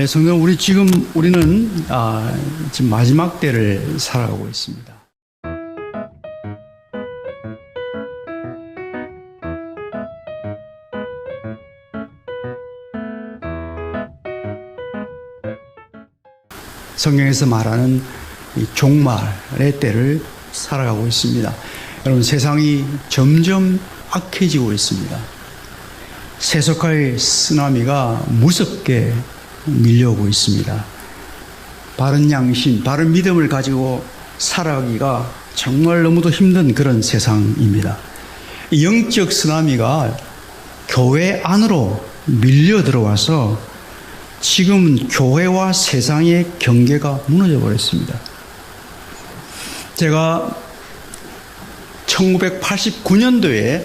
성도 우리는 지금 마지막 때를 살아가고 있습니다. 성경에서 말하는 이 종말의 때를 살아가고 있습니다. 여러분, 세상이 점점 악해지고 있습니다. 세속화의 쓰나미가 무섭게 밀려오고 있습니다. 바른 양심, 바른 믿음을 가지고 살아가기가 정말 너무도 힘든 그런 세상입니다. 영적 쓰나미가 교회 안으로 밀려 들어와서 지금 교회와 세상의 경계가 무너져 버렸습니다. 제가 1989년도에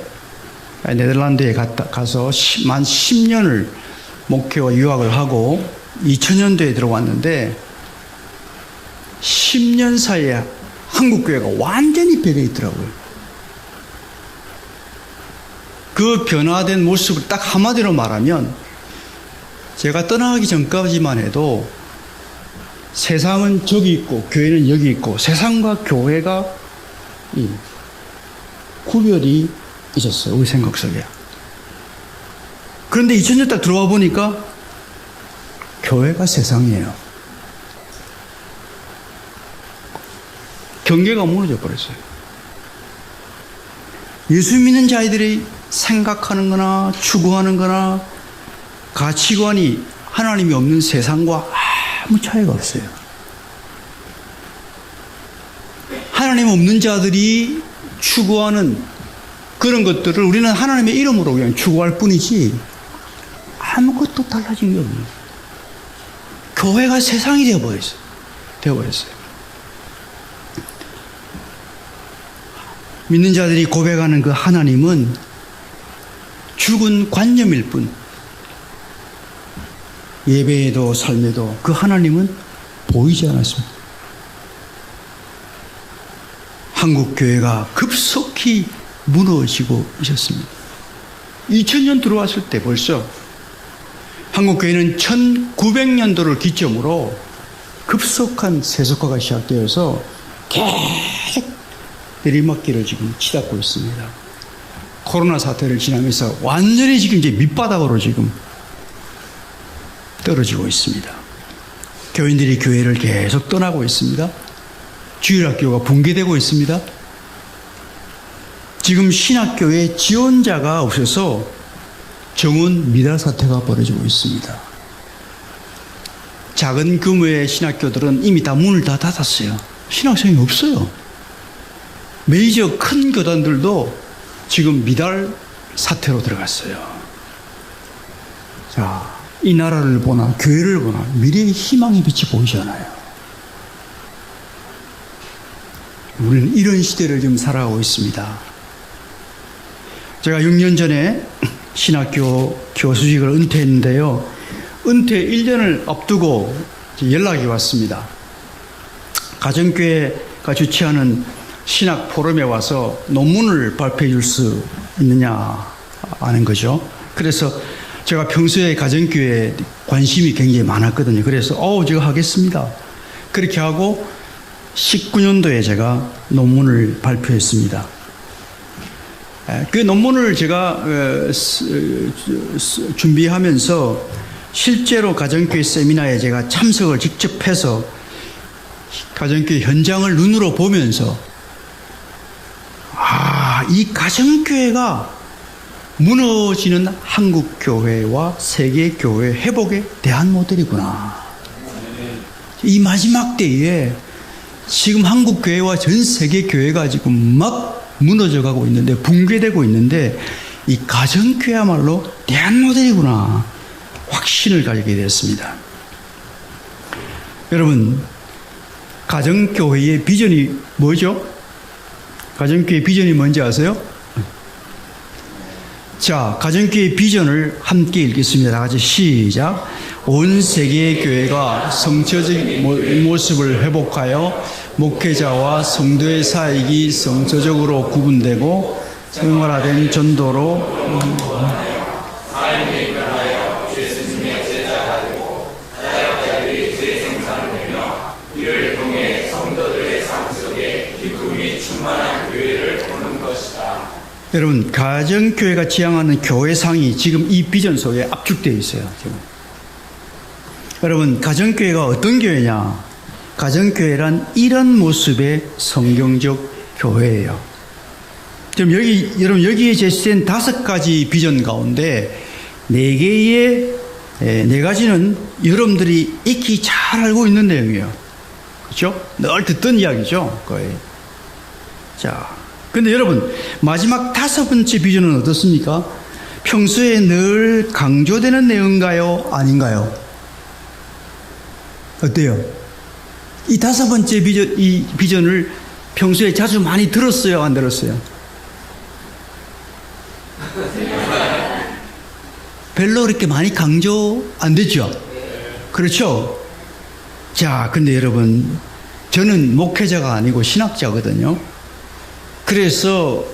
네덜란드에 가서 만 10년을 목회와 유학을 하고 2000년도에 들어왔는데 10년 사이에 한국교회가 완전히 변해 있더라고요. 그 변화된 모습을 딱 한마디로 말하면, 제가 떠나가기 전까지만 해도 세상은 저기 있고 교회는 여기 있고 세상과 교회가 구별이 있었어요, 우리 생각 속에. 그런데 2000년 딱 들어와 보니까 교회가 세상이에요. 경계가 무너져 버렸어요. 예수 믿는 자들이 생각하는 거나 추구하는 거나 가치관이 하나님이 없는 세상과 아무 차이가 없어요. 하나님 없는 자들이 추구하는 그런 것들을 우리는 하나님의 이름으로 그냥 추구할 뿐이지 아무것도 달라진 게 없는, 교회가 세상이 되어버렸어요. 믿는 자들이 고백하는 그 하나님은 죽은 관념일 뿐, 예배에도 삶에도 그 하나님은 보이지 않았습니다. 한국 교회가 급속히 무너지고 있었습니다. 2000년 들어왔을 때 벌써 한국 교회는 1900년도를 기점으로 급속한 세속화가 시작되어서 계속 내리막길을 지금 치닫고 있습니다. 코로나 사태를 지나면서 완전히 지금 이제 밑바닥으로 지금 떨어지고 있습니다. 교인들이 교회를 계속 떠나고 있습니다. 주일학교가 붕괴되고 있습니다. 지금 신학교에 지원자가 없어서 정원 미달 사태가 벌어지고 있습니다. 작은 규모의 신학교들은 이미 다 문을 다 닫았어요. 신학생이 없어요. 메이저 큰 교단들도 지금 미달 사태로 들어갔어요. 자, 이 나라를 보나 교회를 보나 미래의 희망의 빛이 보이지 않아요. 우리는 이런 시대를 지금 살아가고 있습니다. 제가 6년 전에 신학교 교수직을 은퇴했는데요. 은퇴 1년을 앞두고 연락이 왔습니다. 가정교회가 주최하는 신학 포럼에 와서 논문을 발표해 줄 수 있느냐 하는 거죠. 그래서 제가 평소에 가정교회에 관심이 굉장히 많았거든요. 그래서 제가 하겠습니다. 그렇게 하고 19년도에 제가 논문을 발표했습니다. 그 논문을 제가 준비하면서 실제로 가정교회 세미나에 제가 참석을 직접 해서 가정교회 현장을 눈으로 보면서 이 가정교회가 무너지는 한국교회와 세계교회 회복의 대한 모델이구나. 이 마지막 때에 지금 한국교회와 전 세계교회가 지금 막 무너져가고 있는데, 붕괴되고 있는데, 이 가정교회야말로 대한 모델이구나 확신을 가지게 되었습니다. 여러분, 가정교회의 비전이 뭐죠? 가정교회 비전이 뭔지 아세요? 자, 가정교회 비전을 함께 읽겠습니다. 다 같이 시작. 온 세계의 교회가 성처적 모습을 회복하여 목회자와 성도의 사역이 성처적으로 구분되고 생활화된 전도로 여러분, 가정교회가 지향하는 교회상이 지금 이 비전 속에 압축되어 있어요. 지금. 여러분, 가정교회가 어떤 교회냐? 가정교회란 이런 모습의 성경적 교회예요. 지금 여러분, 여기에 제시된 5가지 비전 가운데 4가지는 여러분들이 익히 잘 알고 있는 내용이에요. 그렇죠? 늘 듣던 이야기죠, 거의. 자, 근데 여러분, 마지막 5번째 비전은 어떻습니까? 평소에 늘 강조되는 내용인가요? 아닌가요? 어때요? 이 5번째 이 비전을 평소에 자주 많이 들었어요? 안 들었어요? 별로 그렇게 많이 강조 안 되죠? 그렇죠? 자, 근데 여러분, 저는 목회자가 아니고 신학자거든요. 그래서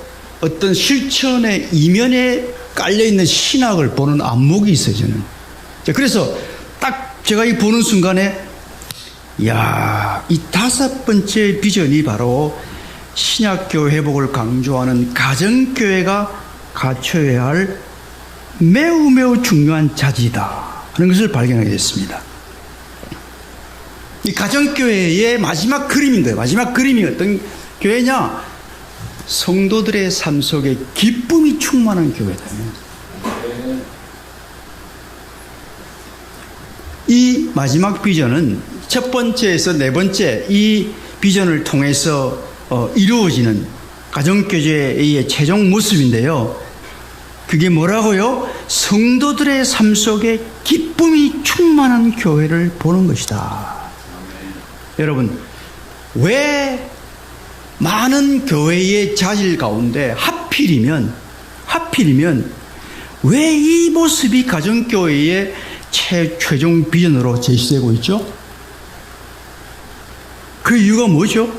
어떤 실천의 이면에 깔려있는 신학을 보는 안목이 있어요, 저는. 자, 그래서 딱 제가 이 보는 순간에, 이야, 이 5번째 비전이 바로 신학교 회복을 강조하는 가정교회가 갖춰야 할 매우 매우 중요한 자질이다 하는 것을 발견하게 됐습니다. 이 가정교회의 마지막 그림인 거예요. 마지막 그림이 어떤 교회냐? 성도들의 삶 속에 기쁨이 충만한 교회다. 이 마지막 비전은 첫 번째에서 4번째 이 비전을 통해서 이루어지는 가정교회의 최종 모습인데요. 그게 뭐라고요? 성도들의 삶 속에 기쁨이 충만한 교회를 보는 것이다. 여러분, 왜 많은 교회의 자질 가운데 하필이면 왜 이 모습이 가정교회의 최종 비전으로 제시되고 있죠? 그 이유가 뭐죠?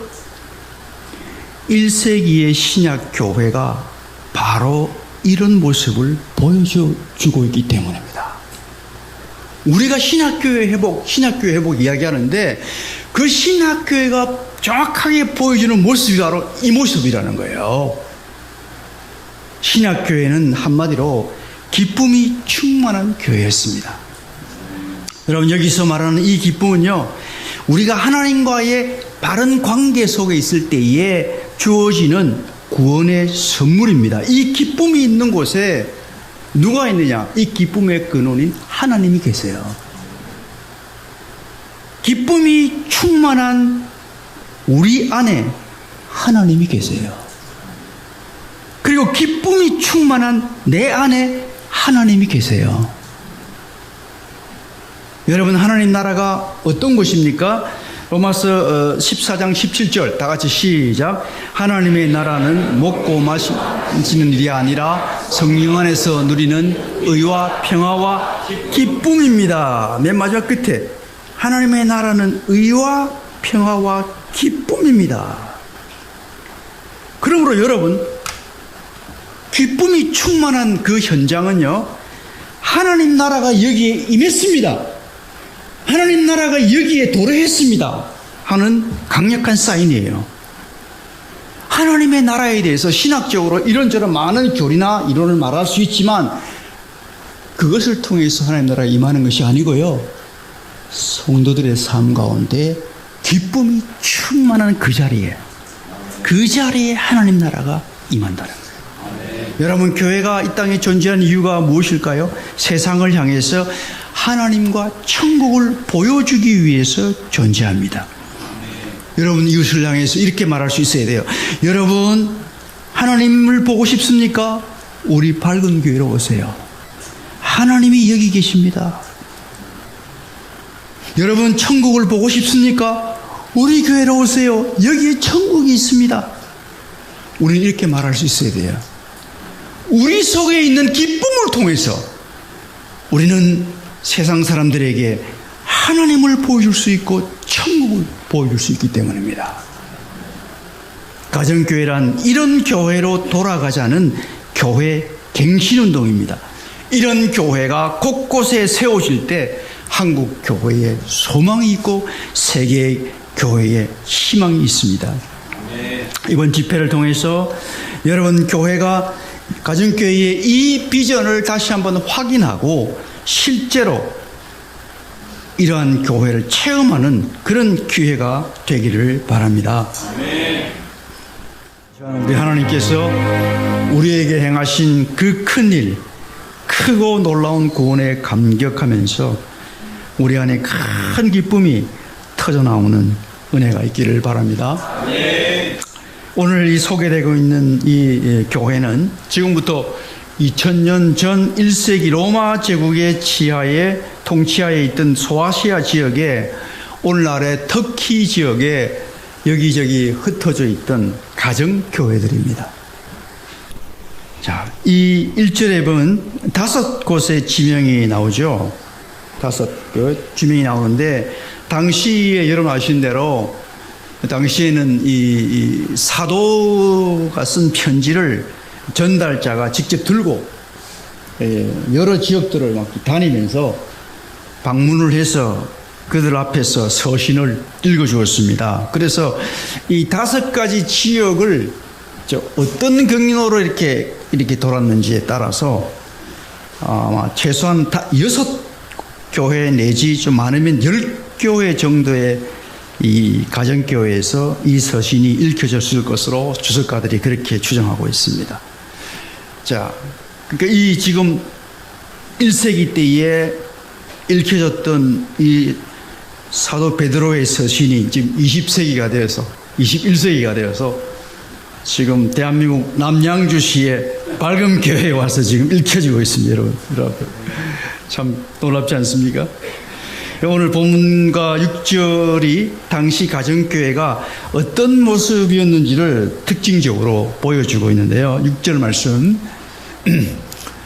1세기의 신약 교회가 바로 이런 모습을 보여주고 있기 때문입니다. 우리가 신학교회 회복 이야기하는데 그 신학교회가 정확하게 보여주는 모습이 바로 이 모습이라는 거예요. 신학교회는 한마디로 기쁨이 충만한 교회였습니다. 여러분, 여기서 말하는 이 기쁨은요, 우리가 하나님과의 바른 관계 속에 있을 때에 주어지는 구원의 선물입니다. 이 기쁨이 있는 곳에 누가 있느냐? 이 기쁨의 근원인 하나님이 계세요. 기쁨이 충만한 우리 안에 하나님이 계세요. 그리고 기쁨이 충만한 내 안에 하나님이 계세요. 여러분, 하나님 나라가 어떤 것입니까? 로마서 14장 17절 다 같이 시작. 하나님의 나라는 먹고 마시는 일이 아니라 성령 안에서 누리는 의와 평화와 기쁨입니다. 맨 마지막 끝에 하나님의 나라는 의와 평화와 기쁨입니다. 그러므로 여러분, 기쁨이 충만한 그 현장은요, 하나님 나라가 여기에 임했습니다, 하나님 나라가 여기에 도래했습니다 하는 강력한 사인이에요. 하나님의 나라에 대해서 신학적으로 이런저런 많은 교리나 이론을 말할 수 있지만 그것을 통해서 하나님 나라가 임하는 것이 아니고요, 성도들의 삶 가운데 기쁨이 충만한 그 자리에 하나님 나라가 임한다는 거예요. 여러분, 교회가 이 땅에 존재하는 이유가 무엇일까요? 세상을 향해서 하나님과 천국을 보여주기 위해서 존재합니다. 여러분, 이웃을 향해서 이렇게 말할 수 있어야 돼요. 여러분, 하나님을 보고 싶습니까? 우리 밝은 교회로 오세요. 하나님이 여기 계십니다. 여러분, 천국을 보고 싶습니까? 우리 교회로 오세요. 여기에 천국이 있습니다. 우리는 이렇게 말할 수 있어야 돼요. 우리 속에 있는 기쁨을 통해서 우리는 세상 사람들에게 하나님을 보여줄 수 있고 천국을 보여줄 수 있기 때문입니다. 가정교회란 이런 교회로 돌아가자는 교회 갱신운동입니다. 이런 교회가 곳곳에 세워질 때 한국 교회에 소망이 있고 세계 교회에 희망이 있습니다. 이번 집회를 통해서 여러분, 교회가 가정교회의 이 비전을 다시 한번 확인하고 실제로 이러한 교회를 체험하는 그런 기회가 되기를 바랍니다. 우리 하나님께서 우리에게 행하신 그 큰일, 크고 놀라운 구원에 감격하면서 우리 안에 큰 기쁨이 터져나오는 은혜가 있기를 바랍니다. 오늘 이 소개되고 있는 이 교회는 지금부터 2000년 전 1세기 로마 제국의 통치하에 있던 소아시아 지역에 오늘날의 터키 지역에 여기저기 흩어져 있던 가정교회들입니다. 자, 이 1절에 보면 5곳의 지명이 나오죠. 5곳 지명이 나오는데, 당시에 여러분 아시는 대로 당시에는 이 사도가 쓴 편지를 전달자가 직접 들고 여러 지역들을 막 다니면서 방문을 해서 그들 앞에서 서신을 읽어주었습니다. 그래서 이 5가지 지역을 어떤 경로로 이렇게 돌았는지에 따라서 아마 최소한 6교회 내지 좀 많으면 10교회 정도의 이 가정교회에서 이 서신이 읽혀졌을 것으로 주석가들이 그렇게 추정하고 있습니다. 자, 그러니까 이 지금 1세기 때에 읽혀졌던 이 사도 베드로의 서신이 지금 20세기가 되어서 21세기가 되어서 지금 대한민국 남양주시의 밝은 교회에 와서 지금 읽혀지고 있습니다. 여러분 참 놀랍지 않습니까? 오늘 본문과 6절이 당시 가정교회가 어떤 모습이었는지를 특징적으로 보여주고 있는데요. 6절 말씀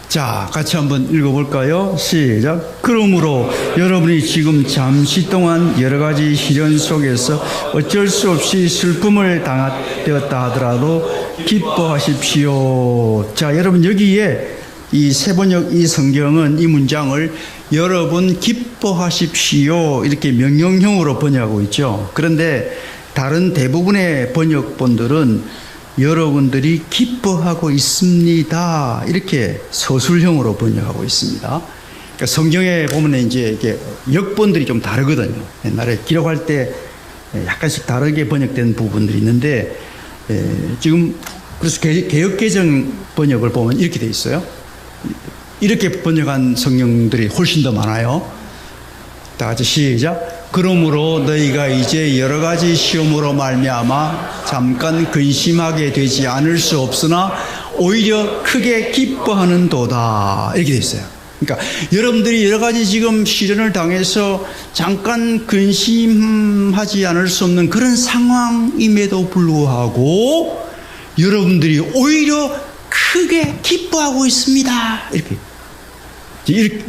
자, 같이 한번 읽어볼까요? 시작. 그러므로 여러분이 지금 잠시 동안 여러 가지 시련 속에서 어쩔 수 없이 슬픔을 당하되었다 하더라도 기뻐하십시오. 자, 여러분 여기에 이 세번역 이 성경은 이 문장을 여러분 기뻐하십시오 이렇게 명령형으로 번역하고 있죠. 그런데 다른 대부분의 번역본들은 여러분들이 기뻐하고 있습니다 이렇게 서술형으로 번역하고 있습니다. 그러니까 성경에 보면 이제 이렇게 역본들이 좀 다르거든요. 옛날에 기록할 때 약간씩 다르게 번역된 부분들이 있는데 지금 그래서 개역개정 번역을 보면 이렇게 돼 있어요. 이렇게 번역한 성경들이 훨씬 더 많아요. 다 같이 시작. 그러므로 너희가 이제 여러 가지 시험으로 말미암아 잠깐 근심하게 되지 않을 수 없으나 오히려 크게 기뻐하는도다 이렇게 돼 있어요. 그러니까 여러분들이 여러 가지 지금 시련을 당해서 잠깐 근심하지 않을 수 없는 그런 상황임에도 불구하고 여러분들이 오히려 크게 기뻐하고 있습니다.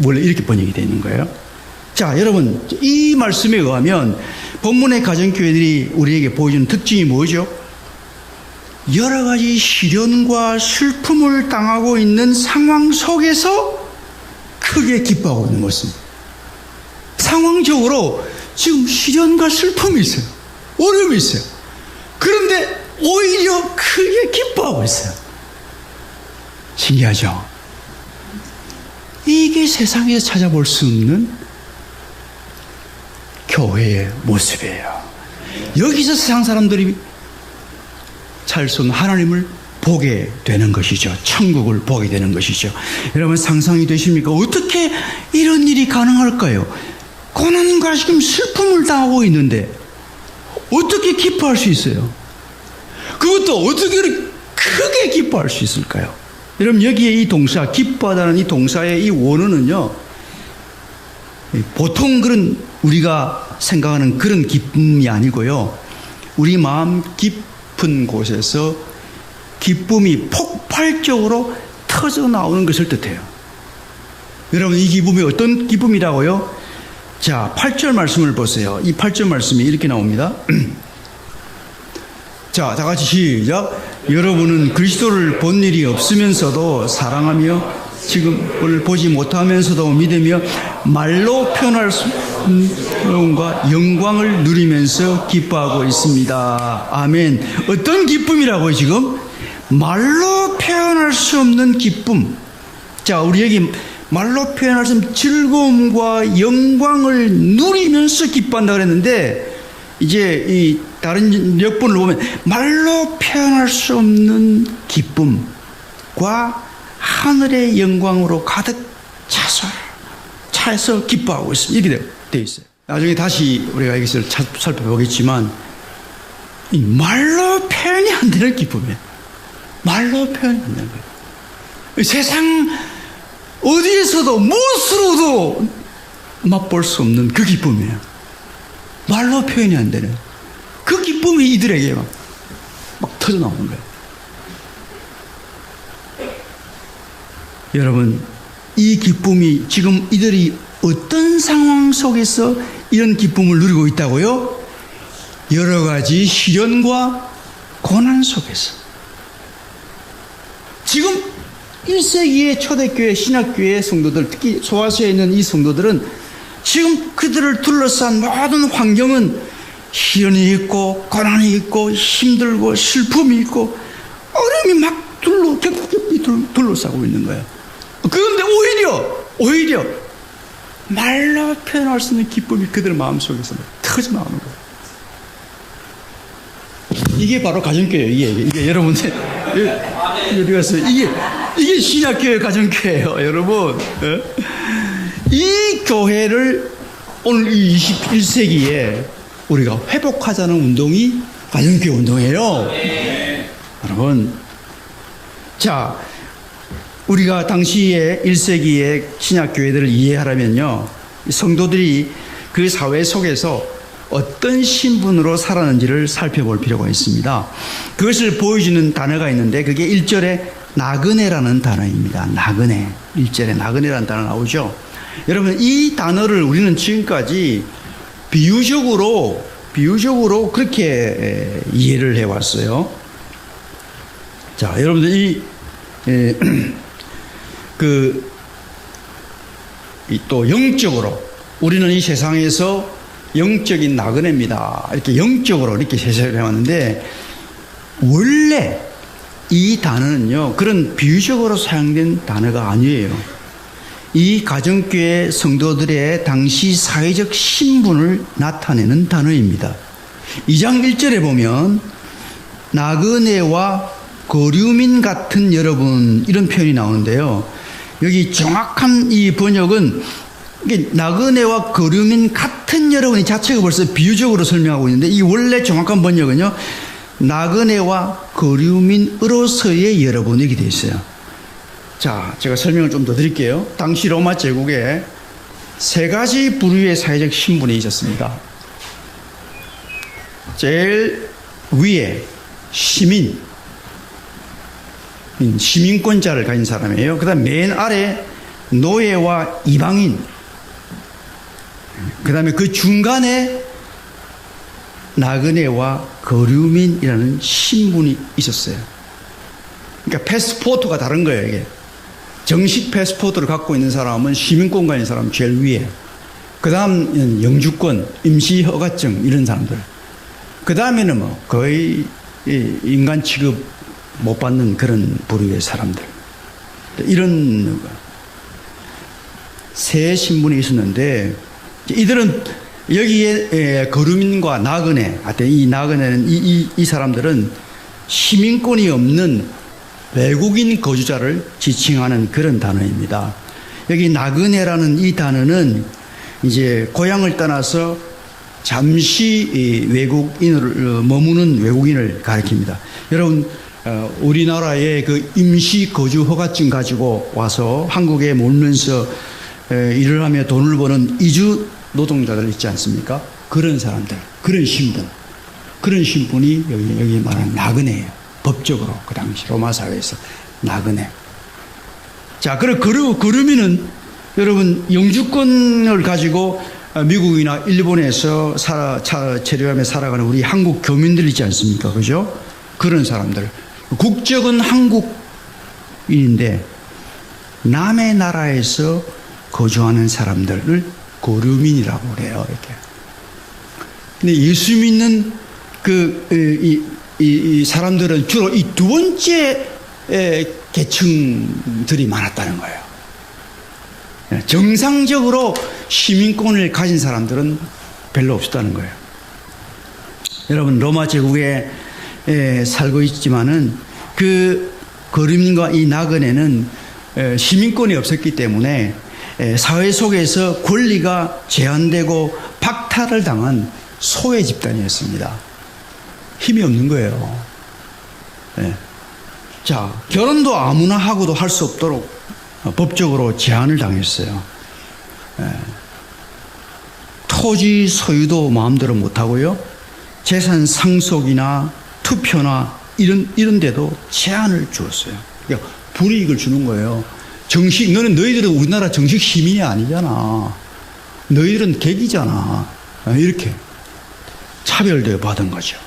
원래 이렇게 번역이 되는 거예요. 자, 여러분, 이 말씀에 의하면 본문의 가정교회들이 우리에게 보여주는 특징이 뭐죠? 여러 가지 시련과 슬픔을 당하고 있는 상황 속에서 크게 기뻐하고 있는 것입니다. 상황적으로 지금 시련과 슬픔이 있어요. 어려움이 있어요. 그런데 오히려 크게 기뻐하고 있어요. 신기하죠? 이게 세상에서 찾아볼 수 없는 교회의 모습이에요. 여기서 세상 사람들이 살 수 없는 하나님을 보게 되는 것이죠. 천국을 보게 되는 것이죠. 여러분 상상이 되십니까? 어떻게 이런 일이 가능할까요? 고난과 지금 슬픔을 당하고 있는데 어떻게 기뻐할 수 있어요? 그것도 어떻게 크게 기뻐할 수 있을까요? 여러분 여기에 이 동사 기뻐하다는 이 동사의 이 원어는요 보통 그런 우리가 생각하는 그런 기쁨이 아니고요 우리 마음 깊은 곳에서 기쁨이 폭발적으로 터져 나오는 것을 뜻해요. 여러분 이 기쁨이 어떤 기쁨이라고요? 자 8절 말씀을 보세요. 이 8절 말씀이 이렇게 나옵니다. 자, 다 같이 시작. 여러분은 그리스도를 본 일이 없으면서도 사랑하며 지금을 보지 못하면서도 믿으며 말로 표현할 수 없는 영광을 누리면서 기뻐하고 있습니다. 아멘. 어떤 기쁨이라고요 지금? 말로 표현할 수 없는 기쁨. 자, 우리 여기 말로 표현할 수 없는 즐거움과 영광을 누리면서 기뻐한다 그랬는데, 이제 이 다른 역본을 보면 말로 표현할 수 없는 기쁨과 하늘의 영광으로 가득 차서 기뻐하고 있습니다. 이렇게 되어 있어요. 나중에 다시 우리가 이것을 살펴보겠지만, 이 말로 표현이 안 되는 기쁨이에요. 말로 표현이 안 되는 거예요. 세상 어디에서도 무엇으로도 맛볼 수 없는 그 기쁨이에요. 말로 표현이 안 되는 그 기쁨이 이들에게 막 터져 나오는 거예요. 여러분, 이 기쁨이 지금 이들이 어떤 상황 속에서 이런 기쁨을 누리고 있다고요? 여러 가지 시련과 고난 속에서. 지금 1세기의 초대교회, 신약교회 성도들, 특히 소아시아에 있는 이 성도들은 지금 그들을 둘러싼 모든 환경은 시련이 있고 고난이 있고 힘들고 슬픔이 있고 어려움이 막 겹겹이 둘러싸고 있는 거예요. 그런데 오히려 말로 표현할 수 있는 기쁨이 그들 마음속에서 터져 나오는 거예요. 이게 바로 가정교회예요. 이게 여러분들 어디 갔어요? 이게 신약교회 가정교회예요, 여러분. 이 교회를 오늘 이 21세기에 우리가 회복하자는 운동이 가정교회 운동이에요. 여러분, 자, 우리가 당시에 1세기의 신약교회들을 이해하려면요, 성도들이 그 사회 속에서 어떤 신분으로 살았는지를 살펴볼 필요가 있습니다. 그것을 보여주는 단어가 있는데 그게 1절에 나그네라는 단어입니다. 나그네. 1절에 나그네라는 단어 나오죠. 여러분, 이 단어를 우리는 지금까지 비유적으로 그렇게 이해를 해왔어요. 자, 여러분들 또 영적으로 우리는 이 세상에서 영적인 나그네입니다. 이렇게 영적으로 이렇게 해석을 해왔는데, 원래 이 단어는요, 그런 비유적으로 사용된 단어가 아니에요. 이 가정교회 성도들의 당시 사회적 신분을 나타내는 단어입니다. 2장 1절에 보면 나그네와 거류민 같은 여러분, 이런 표현이 나오는데요. 여기 정확한 이 번역은 나그네와 거류민 같은 여러분이 자체가 벌써 비유적으로 설명하고 있는데, 이 원래 정확한 번역은요, 나그네와 거류민으로서의 여러분, 이렇게 되어 있어요. 자, 제가 설명을 좀 더 드릴게요. 당시 로마 제국에 세 가지 부류의 사회적 신분이 있었습니다. 제일 위에 시민권자를 가진 사람이에요. 그 다음 맨 아래 노예와 이방인, 그 다음에 그 중간에 나그네와 거류민이라는 신분이 있었어요. 그러니까 패스포트가 다른 거예요, 이게. 정식 패스포트를 갖고 있는 사람은 시민권 가진 사람 제일 위에. 그 다음 영주권, 임시허가증, 이런 사람들. 그 다음에는 뭐 거의 인간 취급 못 받는 그런 부류의 사람들. 이런 세 신분이 있었는데, 이들은 여기에 거류민과 나그네, 이 나그네는 이 사람들은 시민권이 없는 외국인 거주자를 지칭하는 그런 단어입니다. 여기 나그네라는 이 단어는 이제 고향을 떠나서 잠시 외국인을 머무는 외국인을 가리킵니다. 여러분, 우리나라의 그 임시 거주 허가증 가지고 와서 한국에 몰면서 일을 하며 돈을 버는 이주 노동자들 있지 않습니까? 그런 사람들, 그런 신분이 여기 말하는 나그네예요. 법적으로 그 당시 로마 사회에서 나그네. 자, 그리고 거류민은 여러분 영주권을 가지고 미국이나 일본에서 체류하며 살아가는 우리 한국 교민들 있지 않습니까? 그죠? 그런 사람들. 국적은 한국인인데 남의 나라에서 거주하는 사람들을 거류민이라고 그래요. 이렇게. 근데 예수 믿는 이 사람들은 주로 이 두 번째 계층들이 많았다는 거예요. 정상적으로 시민권을 가진 사람들은 별로 없었다는 거예요. 여러분, 로마 제국에 살고 있지만은 그 거름과 이 나그네는 시민권이 없었기 때문에 사회 속에서 권리가 제한되고 박탈을 당한 소외 집단이었습니다. 힘이 없는 거예요. 자, 결혼도 아무나 하고도 할 수 없도록 법적으로 제한을 당했어요. 토지 소유도 마음대로 못하고요. 재산 상속이나 투표나 이런 데도 제한을 주었어요. 그러니까 불이익을 주는 거예요. 너희들은 우리나라 정식 시민이 아니잖아. 너희들은 객이잖아. 이렇게 차별도 받은 거죠.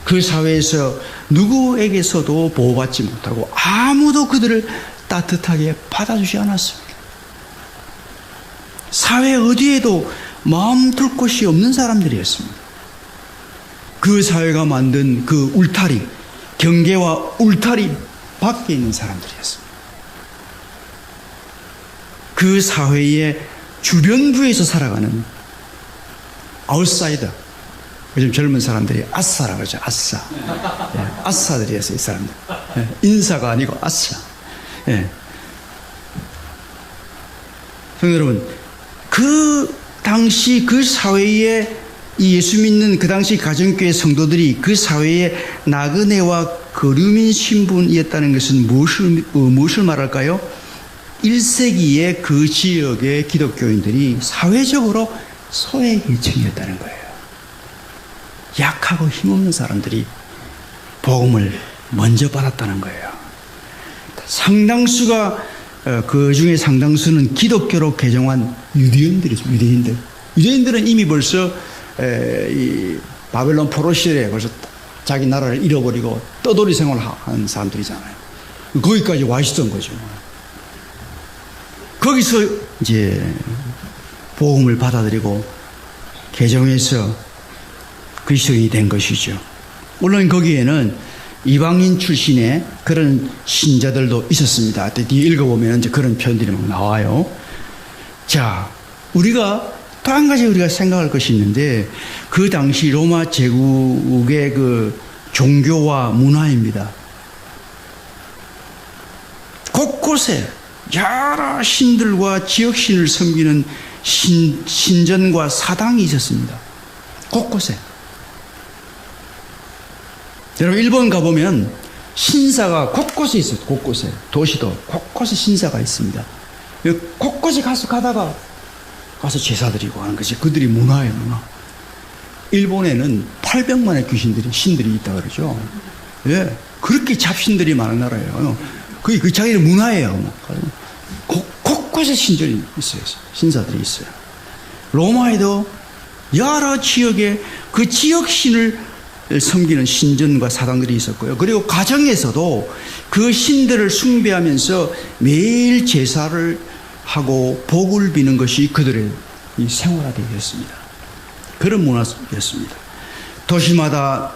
그 사회에서 누구에게서도 보호받지 못하고 아무도 그들을 따뜻하게 받아주지 않았습니다. 사회 어디에도 마음 둘 곳이 없는 사람들이었습니다. 그 사회가 만든 그 울타리, 경계와 울타리 밖에 있는 사람들이었습니다. 그 사회의 주변부에서 살아가는 아웃사이더, 요즘 젊은 사람들이 아싸라고 그러죠. 아싸. 아싸들이었어요, 이 사람들. 인사가 아니고 아싸. 성도 여러분, 그 당시 그 사회에 이 예수 믿는 그 당시 가정교회 성도들이 그 사회의 나그네와 거류민 신분이었다는 것은 무엇을 말할까요? 1세기의 그 지역의 기독교인들이 사회적으로 소외 계층이었다는 거예요. 약하고 힘없는 사람들이 복음을 먼저 받았다는 거예요. 상당수가 그 중에 상당수는 기독교로 개종한 유대인들이죠. 유대인들은 이미 벌써 이 바벨론 포로 시대에 벌써 자기 나라를 잃어버리고 떠돌이 생활을 한 사람들이잖아요. 거기까지 와 있었던 거죠. 거기서 이제 복음을 받아들이고 개종해서 그리스도인이 된 것이죠. 물론 거기에는 이방인 출신의 그런 신자들도 있었습니다. 뒤에 읽어보면 이제 그런 표현들이 막 나와요. 자, 우리가 또 한 가지 우리가 생각할 것이 있는데, 그 당시 로마 제국의 그 종교와 문화입니다. 곳곳에 여러 신들과 지역신을 섬기는 신전과 사당이 있었습니다. 곳곳에. 여러분, 일본 가보면 신사가 곳곳에 있어요. 곳곳에. 도시도 곳곳에 신사가 있습니다. 곳곳에 가다가 제사 드리고 하는 것이 그들이 문화예요, 문화. 일본에는 800만의 신들이 있다 그러죠. 예. 그렇게 잡신들이 많은 나라예요. 그 자기의 문화예요. 곳곳에 신전이 있어요. 신사들이 있어요. 로마에도 여러 지역에 그 지역신을 섬기는 신전과 사당들이 있었고요. 그리고 가정에서도 그 신들을 숭배하면서 매일 제사를 하고 복을 비는 것이 그들의 이 생활화되었습니다. 그런 문화였습니다. 도시마다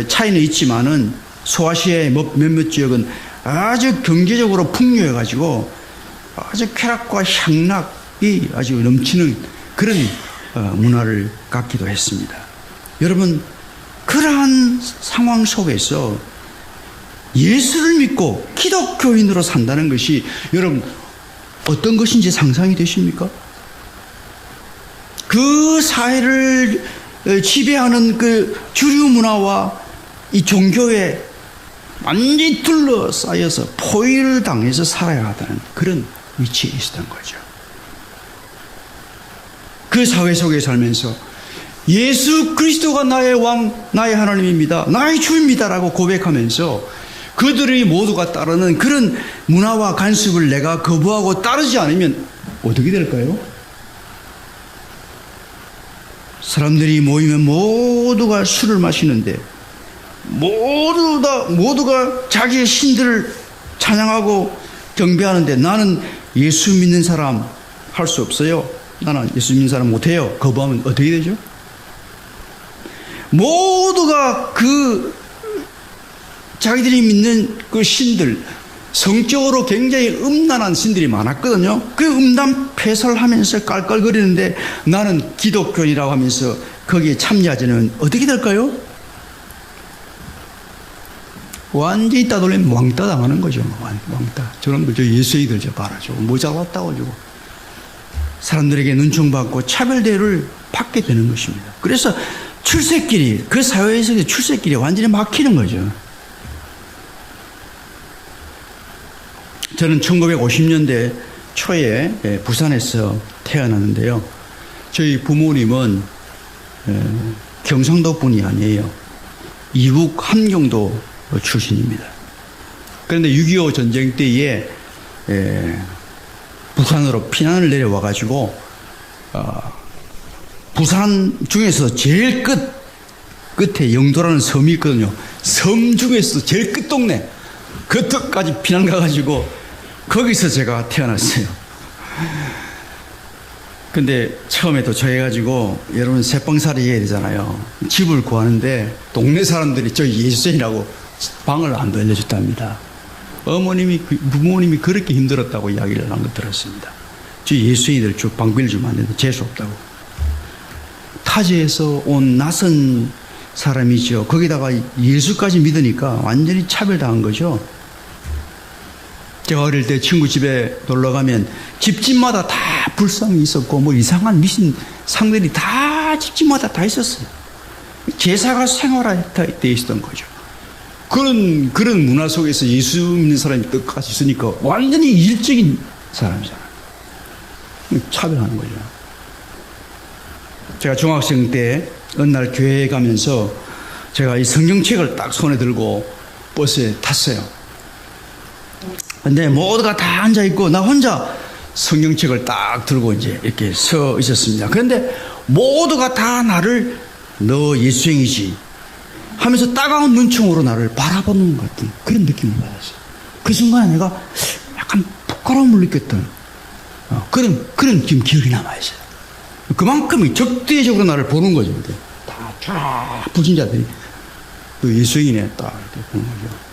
차이는 있지만은 소아시아의 몇몇 지역은 아주 경제적으로 풍요해가지고 아주 쾌락과 향락이 아주 넘치는 그런 문화를 갖기도 했습니다. 여러분, 그러한 상황 속에서 예수를 믿고 기독교인으로 산다는 것이 여러분 어떤 것인지 상상이 되십니까? 그 사회를 지배하는 그 주류 문화와 이 종교에 완전히 둘러싸여서 포위를 당해서 살아야 하다는 그런 위치에 있었던 거죠. 그 사회 속에 살면서 예수 그리스도가 나의 왕, 나의 하나님입니다, 나의 주입니다라고 고백하면서 그들이 모두가 따르는 그런 문화와 관습을 내가 거부하고 따르지 않으면 어떻게 될까요? 사람들이 모이면 모두가 술을 마시는데 모두가 자기의 신들을 찬양하고 경배하는데 나는 예수 믿는 사람 할 수 없어요. 나는 예수 믿는 사람 못해요. 거부하면 어떻게 되죠? 모두가 그 자기들이 믿는 그 신들, 성적으로 굉장히 음란한 신들이 많았거든요. 그 음란 패설하면서 깔깔거리는데 나는 기독교인이라고 하면서 거기에 참여하지는 어떻게 될까요? 완전히 따돌리면 왕따 당하는 거죠. 왕따. 저놈들, 저 예수이들 저 봐라. 저 모자랐다고 가지고 사람들에게 눈총받고 차별대우를 받게 되는 것입니다. 그래서 출세길이, 그 사회에서 출세길이 완전히 막히는 거죠. 저는 1950년대 초에 부산에서 태어났는데요. 저희 부모님은 경상도 분이 아니에요. 이북 함경도 출신입니다. 그런데 6.25 전쟁 때에 부산으로 피난을 내려와가지고 부산 중에서 제일 끝에 영도라는 섬이 있거든요. 섬 중에서 제일 끝 동네 그쪽까지 피난 가가지고 거기서 제가 태어났어요. 근데 처음에 또 저해가지고 여러분 새빵살이 해야 되잖아요. 집을 구하는데 동네 사람들이 저 예수생이라고 방을 안 돌려줬답니다. 부모님이 그렇게 힘들었다고 이야기를 한 것 들었습니다. 저 예수인들 쭉 방 빌려주면 안 되는데 재수 없다고. 타지에서 온 낯선 사람이죠. 거기다가 예수까지 믿으니까 완전히 차별당한 거죠. 제가 어릴 때 친구 집에 놀러 가면 집집마다 다 불상이 있었고 뭐 이상한 미신 상들이 다 집집마다 다 있었어요. 제사가 생활화되어 있었던 거죠. 그런 문화 속에서 예수 믿는 사람이 끝까지 있으니까 완전히 일적인 사람이잖아요. 차별하는 거죠. 제가 중학생 때 어느 날 교회에 가면서 제가 이 성경책을 딱 손에 들고 버스에 탔어요. 근데 모두가 다 앉아있고 나 혼자 성경책을 딱 들고 이제 이렇게 서 있었습니다. 그런데 모두가 다 나를 너 예수행이지 하면서 따가운 눈총으로 나를 바라보는 것 같은 그런 느낌을 받았어요. 그 순간에 내가 약간 부끄러움을 느꼈던 그런 기억이 남아있어요. 그만큼 적대적으로 나를 보는 거죠. 다 불신자들이 그 예수행이네 딱 이렇게 보는 거죠.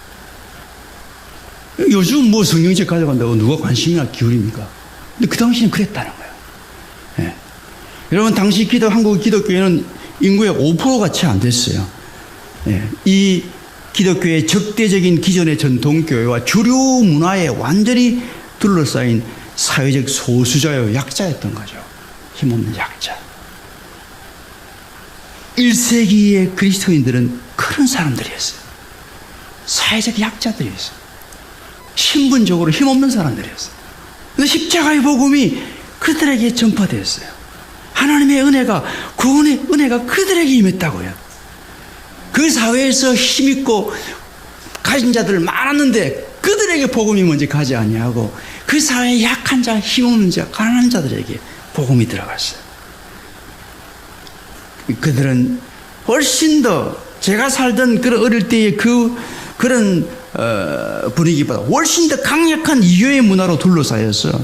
요즘 뭐 성경책 가져간다고 누가 관심이나 기울입니까? 근데 그 당시는 그랬다는 거예요. 예. 여러분, 당시 한국 기독교회는 인구의 5%가 채 안 됐어요. 예. 이 기독교의 적대적인 기존의 전통교회와 주류 문화에 완전히 둘러싸인 사회적 소수자요, 약자였던 거죠. 힘없는 약자. 1세기의 그리스도인들은 그런 사람들이었어요. 사회적 약자들이었어요. 신분적으로 힘없는 사람들이었어요. 근데 십자가의 복음이 그들에게 전파되었어요. 하나님의 은혜가, 구원의 은혜가 그들에게 임했다고요. 그 사회에서 힘있고 가진 자들 많았는데 그들에게 복음이 먼저 가지 아니하고 그 사회에 약한 자, 힘없는 자, 가난한 자들에게 복음이 들어갔어요. 그들은 훨씬 더 제가 살던 그런 어릴 때의 그런 분위기보다 훨씬 더 강력한 이교의 문화로 둘러싸여서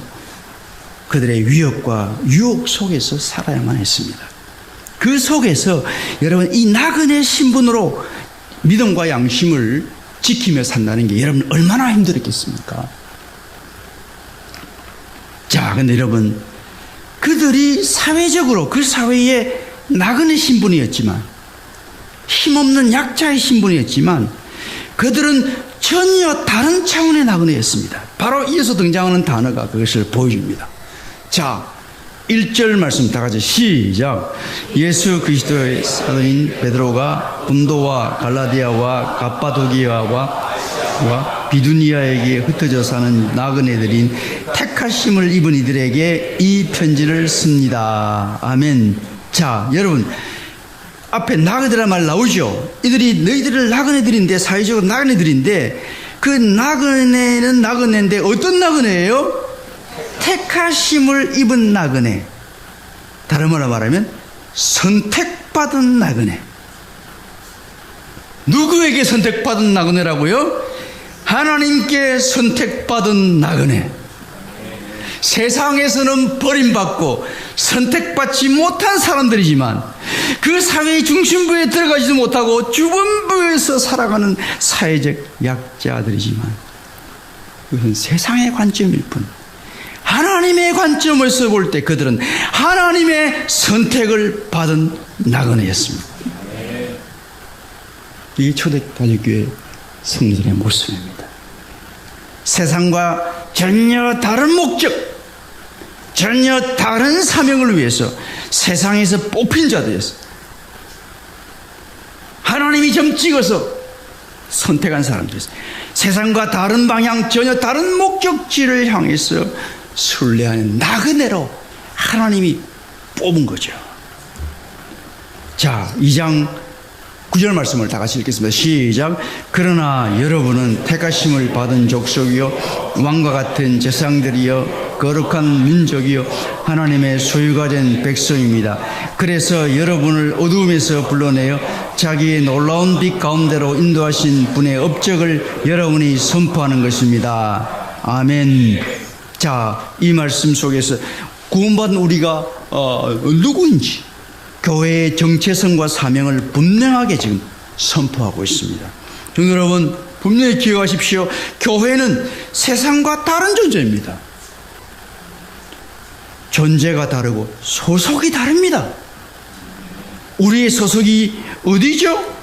그들의 위협과 유혹 속에서 살아야만 했습니다. 그 속에서 여러분 이 나그네 신분으로 믿음과 양심을 지키며 산다는 게 여러분 얼마나 힘들었겠습니까? 자, 근데 여러분 그들이 사회적으로 그 사회의 나그네 신분이었지만 힘없는 약자의 신분이었지만 그들은 전혀 다른 차원의 나그네였습니다. 바로 이어서 등장하는 단어가 그것을 보여줍니다. 자, 1절 말씀 다 같이 시작. 예수 그리스도의 사도인 베드로가 분도와 갈라디아와 갑바도기아와 비두니아에게 흩어져 사는 나그네들인 택하심을 입은 이들에게 이 편지를 씁니다. 아멘. 자, 여러분 앞에 나그네란 말 나오죠. 이들이 너희들을 나그네들인데, 사회적으로 나그네들인데, 그 나그네는 나그네인데 어떤 나그네예요? 택하심을 입은 나그네. 다른 말로 말하면 선택받은 나그네. 누구에게 선택받은 나그네라고요? 하나님께 선택받은 나그네. 세상에서는 버림받고 선택받지 못한 사람들이지만 그 사회의 중심부에 들어가지도 못하고 주변부에서 살아가는 사회적 약자들이지만 이것은 세상의 관점일 뿐, 하나님의 관점에서 볼 때 그들은 하나님의 선택을 받은 나그네였습니다. 이게 초대단위교회 성도들의 모습입니다. 세상과 전혀 다른 목적, 전혀 다른 사명을 위해서 세상에서 뽑힌 자들이었어요. 하나님이 점 찍어서 선택한 사람들이었어요. 세상과 다른 방향, 전혀 다른 목적지를 향해서 순례하는 나그네로 하나님이 뽑은 거죠. 자, 2장 9절 말씀을 다 같이 읽겠습니다. 시작. 그러나 여러분은 택하심을 받은 족속이요 왕과 같은 제사장들이요 거룩한 민족이요 하나님의 소유가 된 백성입니다. 그래서 여러분을 어두움에서 불러내어 자기의 놀라운 빛 가운데로 인도하신 분의 업적을 여러분이 선포하는 것입니다. 아멘. 자, 이 말씀 속에서 구원받은 우리가 누구인지 교회의 정체성과 사명을 분명하게 지금 선포하고 있습니다. 여러분 분명히 기억하십시오. 교회는 세상과 다른 존재입니다. 존재가 다르고 소속이 다릅니다. 우리의 소속이 어디죠?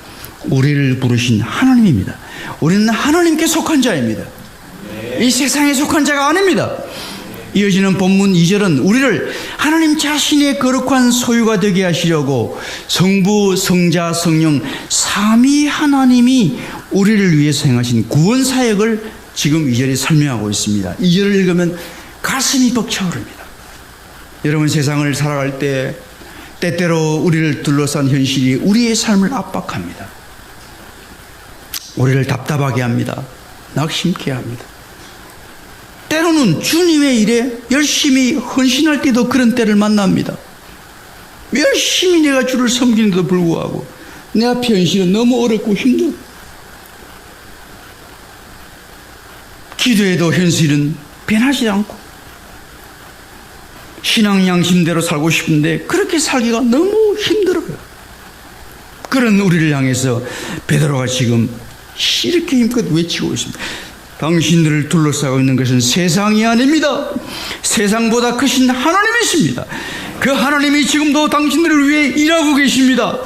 우리를 부르신 하나님입니다. 우리는 하나님께 속한 자입니다. 이 세상에 속한 자가 아닙니다. 이어지는 본문 2절은 우리를 하나님 자신의 거룩한 소유가 되게 하시려고 성부, 성자, 성령 삼위 하나님이 우리를 위해서 행하신 구원 사역을 지금 2절에 설명하고 있습니다. 2절을 읽으면 가슴이 벅차오릅니다. 여러분, 세상을 살아갈 때 때때로 우리를 둘러싼 현실이 우리의 삶을 압박합니다. 우리를 답답하게 합니다. 낙심케 합니다. 때로는 주님의 일에 열심히 헌신할 때도 그런 때를 만납니다. 열심히 내가 주를 섬기는데도 불구하고 내 앞에 현실은 너무 어렵고 힘들어. 기도해도 현실은 변하지 않고 신앙 양심대로 살고 싶은데 그렇게 살기가 너무 힘들어요. 그런 우리를 향해서 베드로가 지금 이렇게 힘껏 외치고 있습니다. 당신들을 둘러싸고 있는 것은 세상이 아닙니다. 세상보다 크신 하나님이십니다. 그 하나님이 지금도 당신들을 위해 일하고 계십니다.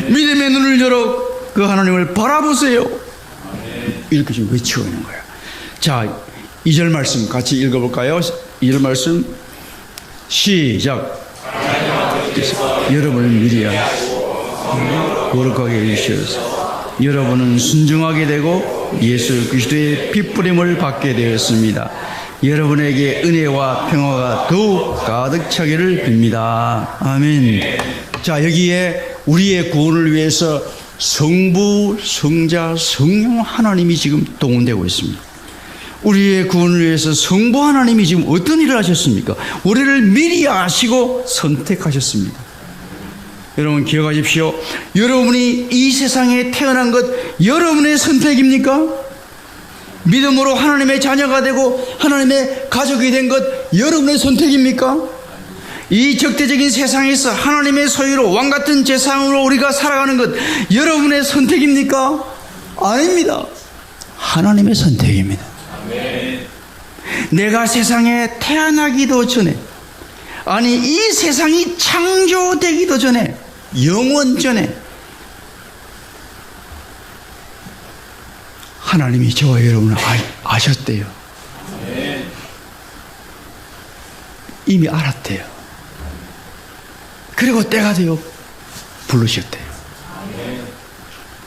믿음의 눈을 열어 그 하나님을 바라보세요. 이렇게 지금 외치고 있는 거예요. 자, 2절 말씀 같이 읽어볼까요? 2절 말씀 시작. 여러분을 미리 거룩하게 해주셔서 여러분은 순종하게 되고 예수 그리스도의 핏부림을 받게 되었습니다. 여러분에게 은혜와 평화가 더욱 가득 차기를 빕니다. 아멘. 자, 여기에 우리의 구원을 위해서 성부, 성자, 성령 하나님이 지금 동원되고 있습니다. 우리의 구원을 위해서 성부 하나님이 지금 어떤 일을 하셨습니까? 우리를 미리 아시고 선택하셨습니다. 여러분 기억하십시오. 여러분이 이 세상에 태어난 것 여러분의 선택입니까? 믿음으로 하나님의 자녀가 되고 하나님의 가족이 된 것 여러분의 선택입니까? 이 적대적인 세상에서 하나님의 소유로 왕같은 제사장으로 우리가 살아가는 것 여러분의 선택입니까? 아닙니다. 하나님의 선택입니다. 아멘. 내가 세상에 태어나기도 전에, 아니 이 세상이 창조되기도 전에, 영원 전에 하나님이 저와 여러분을 아셨대요. 이미 알았대요. 그리고 때가 되어 부르셨대요.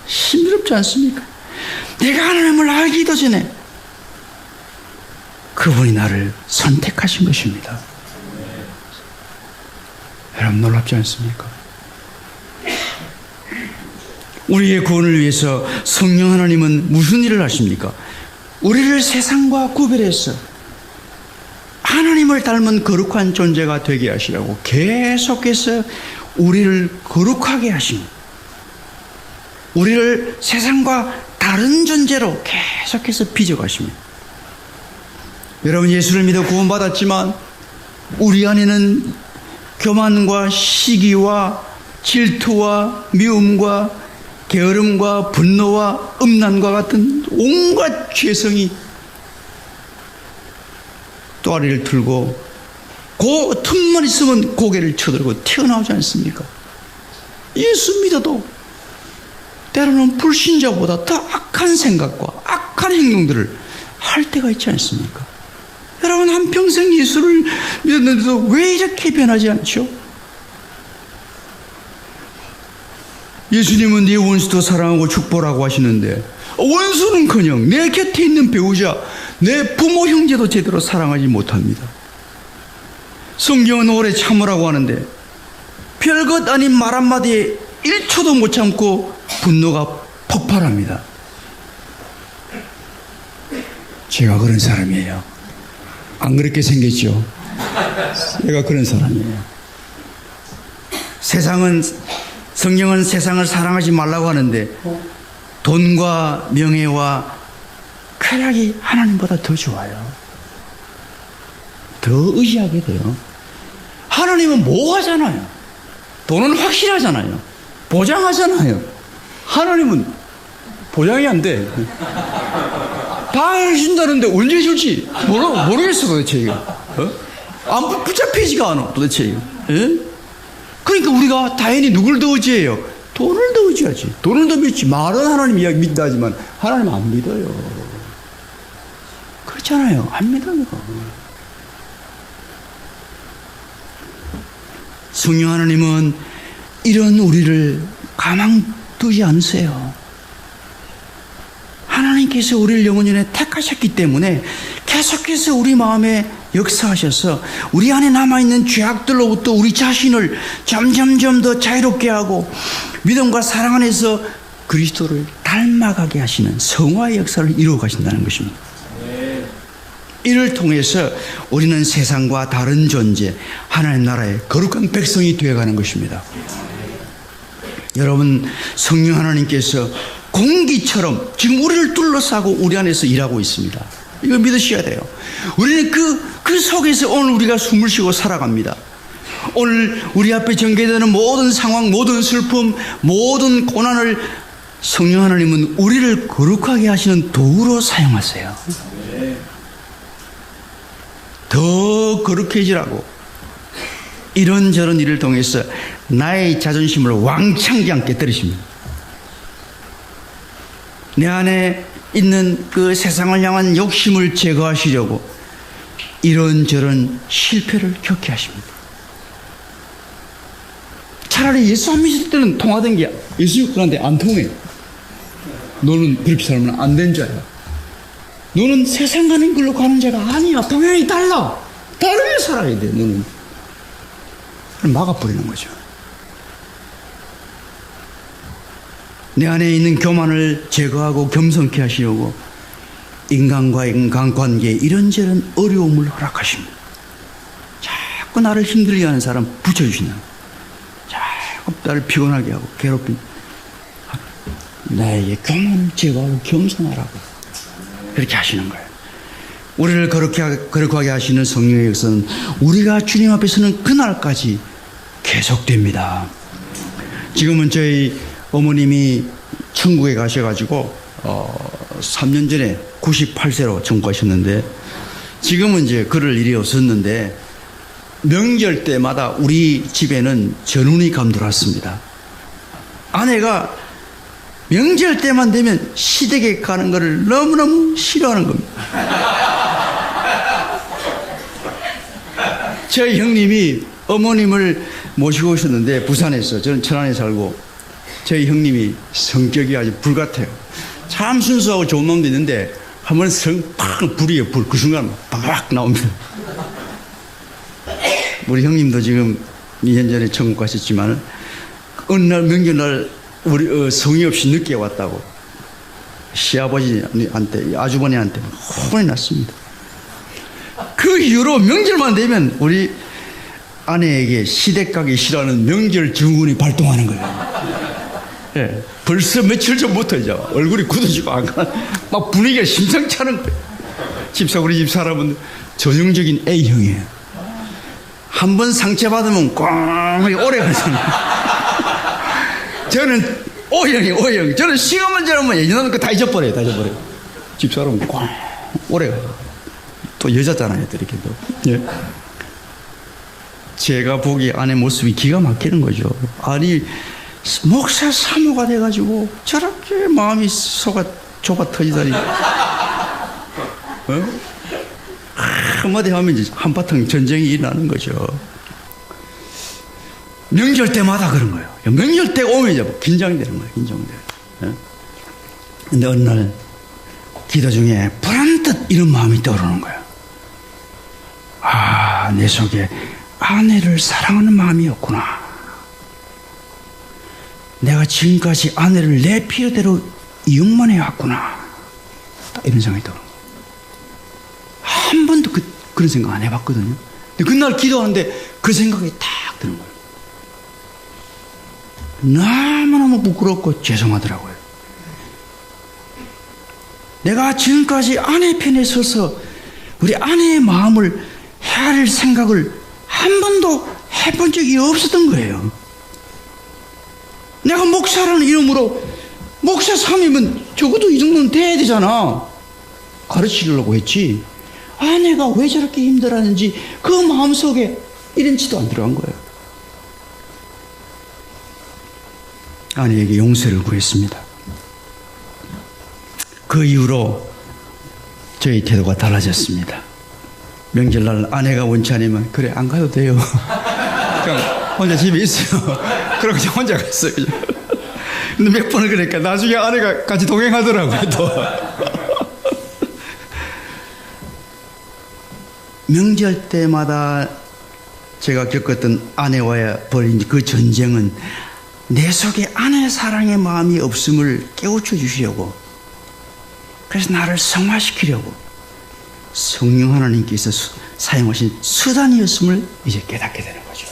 힘들지 않습니까? 내가 하나님을 알기도 전에 그분이 나를 선택하신 것입니다. 여러분 놀랍지 않습니까? 우리의 구원을 위해서 성령 하나님은 무슨 일을 하십니까? 우리를 세상과 구별해서 하나님을 닮은 거룩한 존재가 되게 하시라고 계속해서 우리를 거룩하게 하십니다. 우리를 세상과 다른 존재로 계속해서 빚어가십니다. 여러분 예수를 믿어 구원받았지만 우리 안에는 교만과 시기와 질투와 미움과 게으름과 분노와 음란과 같은 온갖 죄성이 또아리를 들고 그 틈만 있으면 고개를 쳐들고 튀어나오지 않습니까? 예수 믿어도 때로는 불신자보다 더 악한 생각과 악한 행동들을 할 때가 있지 않습니까? 여러분, 한평생 예수를 믿었는데도 왜 이렇게 변하지 않죠? 예수님은 네 원수도 사랑하고 축복하라고 하시는데 원수는커녕 내 곁에 있는 배우자, 내 부모 형제도 제대로 사랑하지 못합니다. 성경은 오래 참으라고 하는데 별것 아닌 말 한마디에 1초도 못 참고 분노가 폭발합니다. 제가 그런 사람이에요. 안 그렇게 생겼죠? 제가 그런 사람이에요. 성경은 세상을 사랑하지 말라고 하는데 돈과 명예와 쾌락이 하나님보다 더 좋아요. 더 의지하게 돼요. 하나님은 모호하잖아요. 돈은 확실하잖아요. 보장하잖아요. 하나님은 보장이 안 돼. 다 해준다는데 언제 줄지 모르겠어 도대체 이거. 안 붙잡히지가 않아 도대체 이거. 예? 그러니까 우리가 당연히 누굴 더 의지해요? 돈을 더 의지하지. 돈을 더 믿지. 말은 하나님 이야기 믿다 하지만 하나님 안 믿어요. 그렇잖아요. 안 믿어요. 성령 하나님은 이런 우리를 가만두지 않으세요. 하나님께서 우리를 영원전에 택하셨기 때문에 계속해서 우리 마음에 역사하셔서 우리 안에 남아있는 죄악들로부터 우리 자신을 점점점 더 자유롭게 하고 믿음과 사랑 안에서 그리스도를 닮아가게 하시는 성화의 역사를 이루어 가신다는 것입니다. 이를 통해서 우리는 세상과 다른 존재, 하나님 나라의 거룩한 백성이 되어가는 것입니다. 여러분, 성령 하나님께서 공기처럼 지금 우리를 둘러싸고 우리 안에서 일하고 있습니다. 이거 믿으셔야 돼요. 우리는 그 속에서 오늘 우리가 숨을 쉬고 살아갑니다. 오늘 우리 앞에 전개되는 모든 상황, 모든 슬픔, 모든 고난을 성령 하나님은 우리를 거룩하게 하시는 도구로 사용하세요. 더 거룩해지라고 이런저런 일을 통해서 나의 자존심을 왕창 그냥 깨뜨리십니다. 내 안에 있는 그 세상을 향한 욕심을 제거하시려고 이런저런 실패를 겪게 하십니다. 차라리 예수 안 믿을 때는 통하던 게 예수 그런데 안 통해. 너는 그렇게 살면 안 된 자야. 너는 세상 가는 길로 가는 자가 아니야. 방향이 달라. 다르게 살아야 돼. 너는 막아버리는 거죠. 내 안에 있는 교만을 제거하고 겸손케 하시려고 인간과 인간 관계에 이런저런 어려움을 허락하십니다. 자꾸 나를 힘들게 하는 사람 붙여주시는, 자꾸 나를 피곤하게 하고 괴롭힌, 나에게 교만을 제거하고 겸손하라고 그렇게 하시는 거예요. 우리를 거룩하게 하시는 성령의 역사는 우리가 주님 앞에서는 그날까지 계속됩니다. 지금은 저희 어머님이 천국에 가셔가지고 3년 전에 98세로 전과하셨는데 지금은 이제 그럴 일이 없었는데 명절 때마다 우리 집에는 전운이 감돌았습니다. 아내가 명절 때만 되면 시댁에 가는 것을 너무너무 싫어하는 겁니다. 저희 형님이 어머님을 모시고 오셨는데 부산에서, 저는 천안에 살고 저희 형님이 성격이 아주 불같아요. 참 순수하고 좋은 놈도 있는데 한번 불이에요. 불. 그 순간 팍 나옵니다. 우리 형님도 지금 2년 전에 천국 가셨지만 어느 날 명절날 우리 성의 없이 늦게 왔다고 시아버지한테, 아주버니한테 혼이 났습니다. 그 이후로 명절만 되면 우리 아내에게 시댁 가기 싫어하는 명절 증후군이 발동하는 거예요. 예, 벌써 며칠 전부터 이제 얼굴이 굳어지고 막 분위기가 심상치 않은 거예요. 우리 집 사람은 전형적인 A형이에요. 한번 상처받으면 꽝하게 오래 가잖아요. 저는 O형. 저는 시간만 지나면 예전에 다 잊어버려요. 집사람 꽝 오래 가요. 또 여자잖아요, 이렇게 또. 예. 제가 보기 아내 모습이 기가 막히는 거죠. 아니, 목사 사모가 돼가지고 저렇게 마음이 좁아 터지다니. 한마디 하면 이제 한바탕 전쟁이 일어나는 거죠. 명절 때마다 그런 거예요. 명절 때 오면 이제 긴장되는 거예요. 근데 어느 날 기도 중에 불현듯 이런 마음이 떠오르는 거예요. 아, 내 속에 아내를 사랑하는 마음이었구나. 내가 지금까지 아내를 내 필요대로 이용만 해왔구나. 이런 생각이 들어요. 한 번도 그런 생각 안 해봤거든요. 근데 그날 기도하는데 그 생각이 딱 드는 거예요. 너무너무 부끄럽고 죄송하더라고요. 내가 지금까지 아내 편에 서서 우리 아내의 마음을 헤아릴 생각을 한 번도 해본 적이 없었던 거예요. 내가 목사라는 이름으로 목사 삼이면 적어도 이 정도는 돼야 되잖아. 가르치려고 했지. 아내가 왜 저렇게 힘들어하는지 그 마음속에 이런 지도 안 들어간 거예요. 아내에게 용서를 구했습니다. 그 이후로 저희 태도가 달라졌습니다. 명절날 아내가 원치 않으면 그래 안 가도 돼요. 그냥 혼자 집에 있어요. 그러고 이제 혼자 갔어요. 근데 몇 번을 그러니까 나중에 아내가 같이 동행하더라고요. 또. 명절 때마다 제가 겪었던 아내와의 벌인 그 전쟁은 내 속에 아내 사랑의 마음이 없음을 깨우쳐 주시려고, 그래서 나를 성화시키려고 성령 하나님께서 사용하신 수단이었음을 이제 깨닫게 되는 거죠.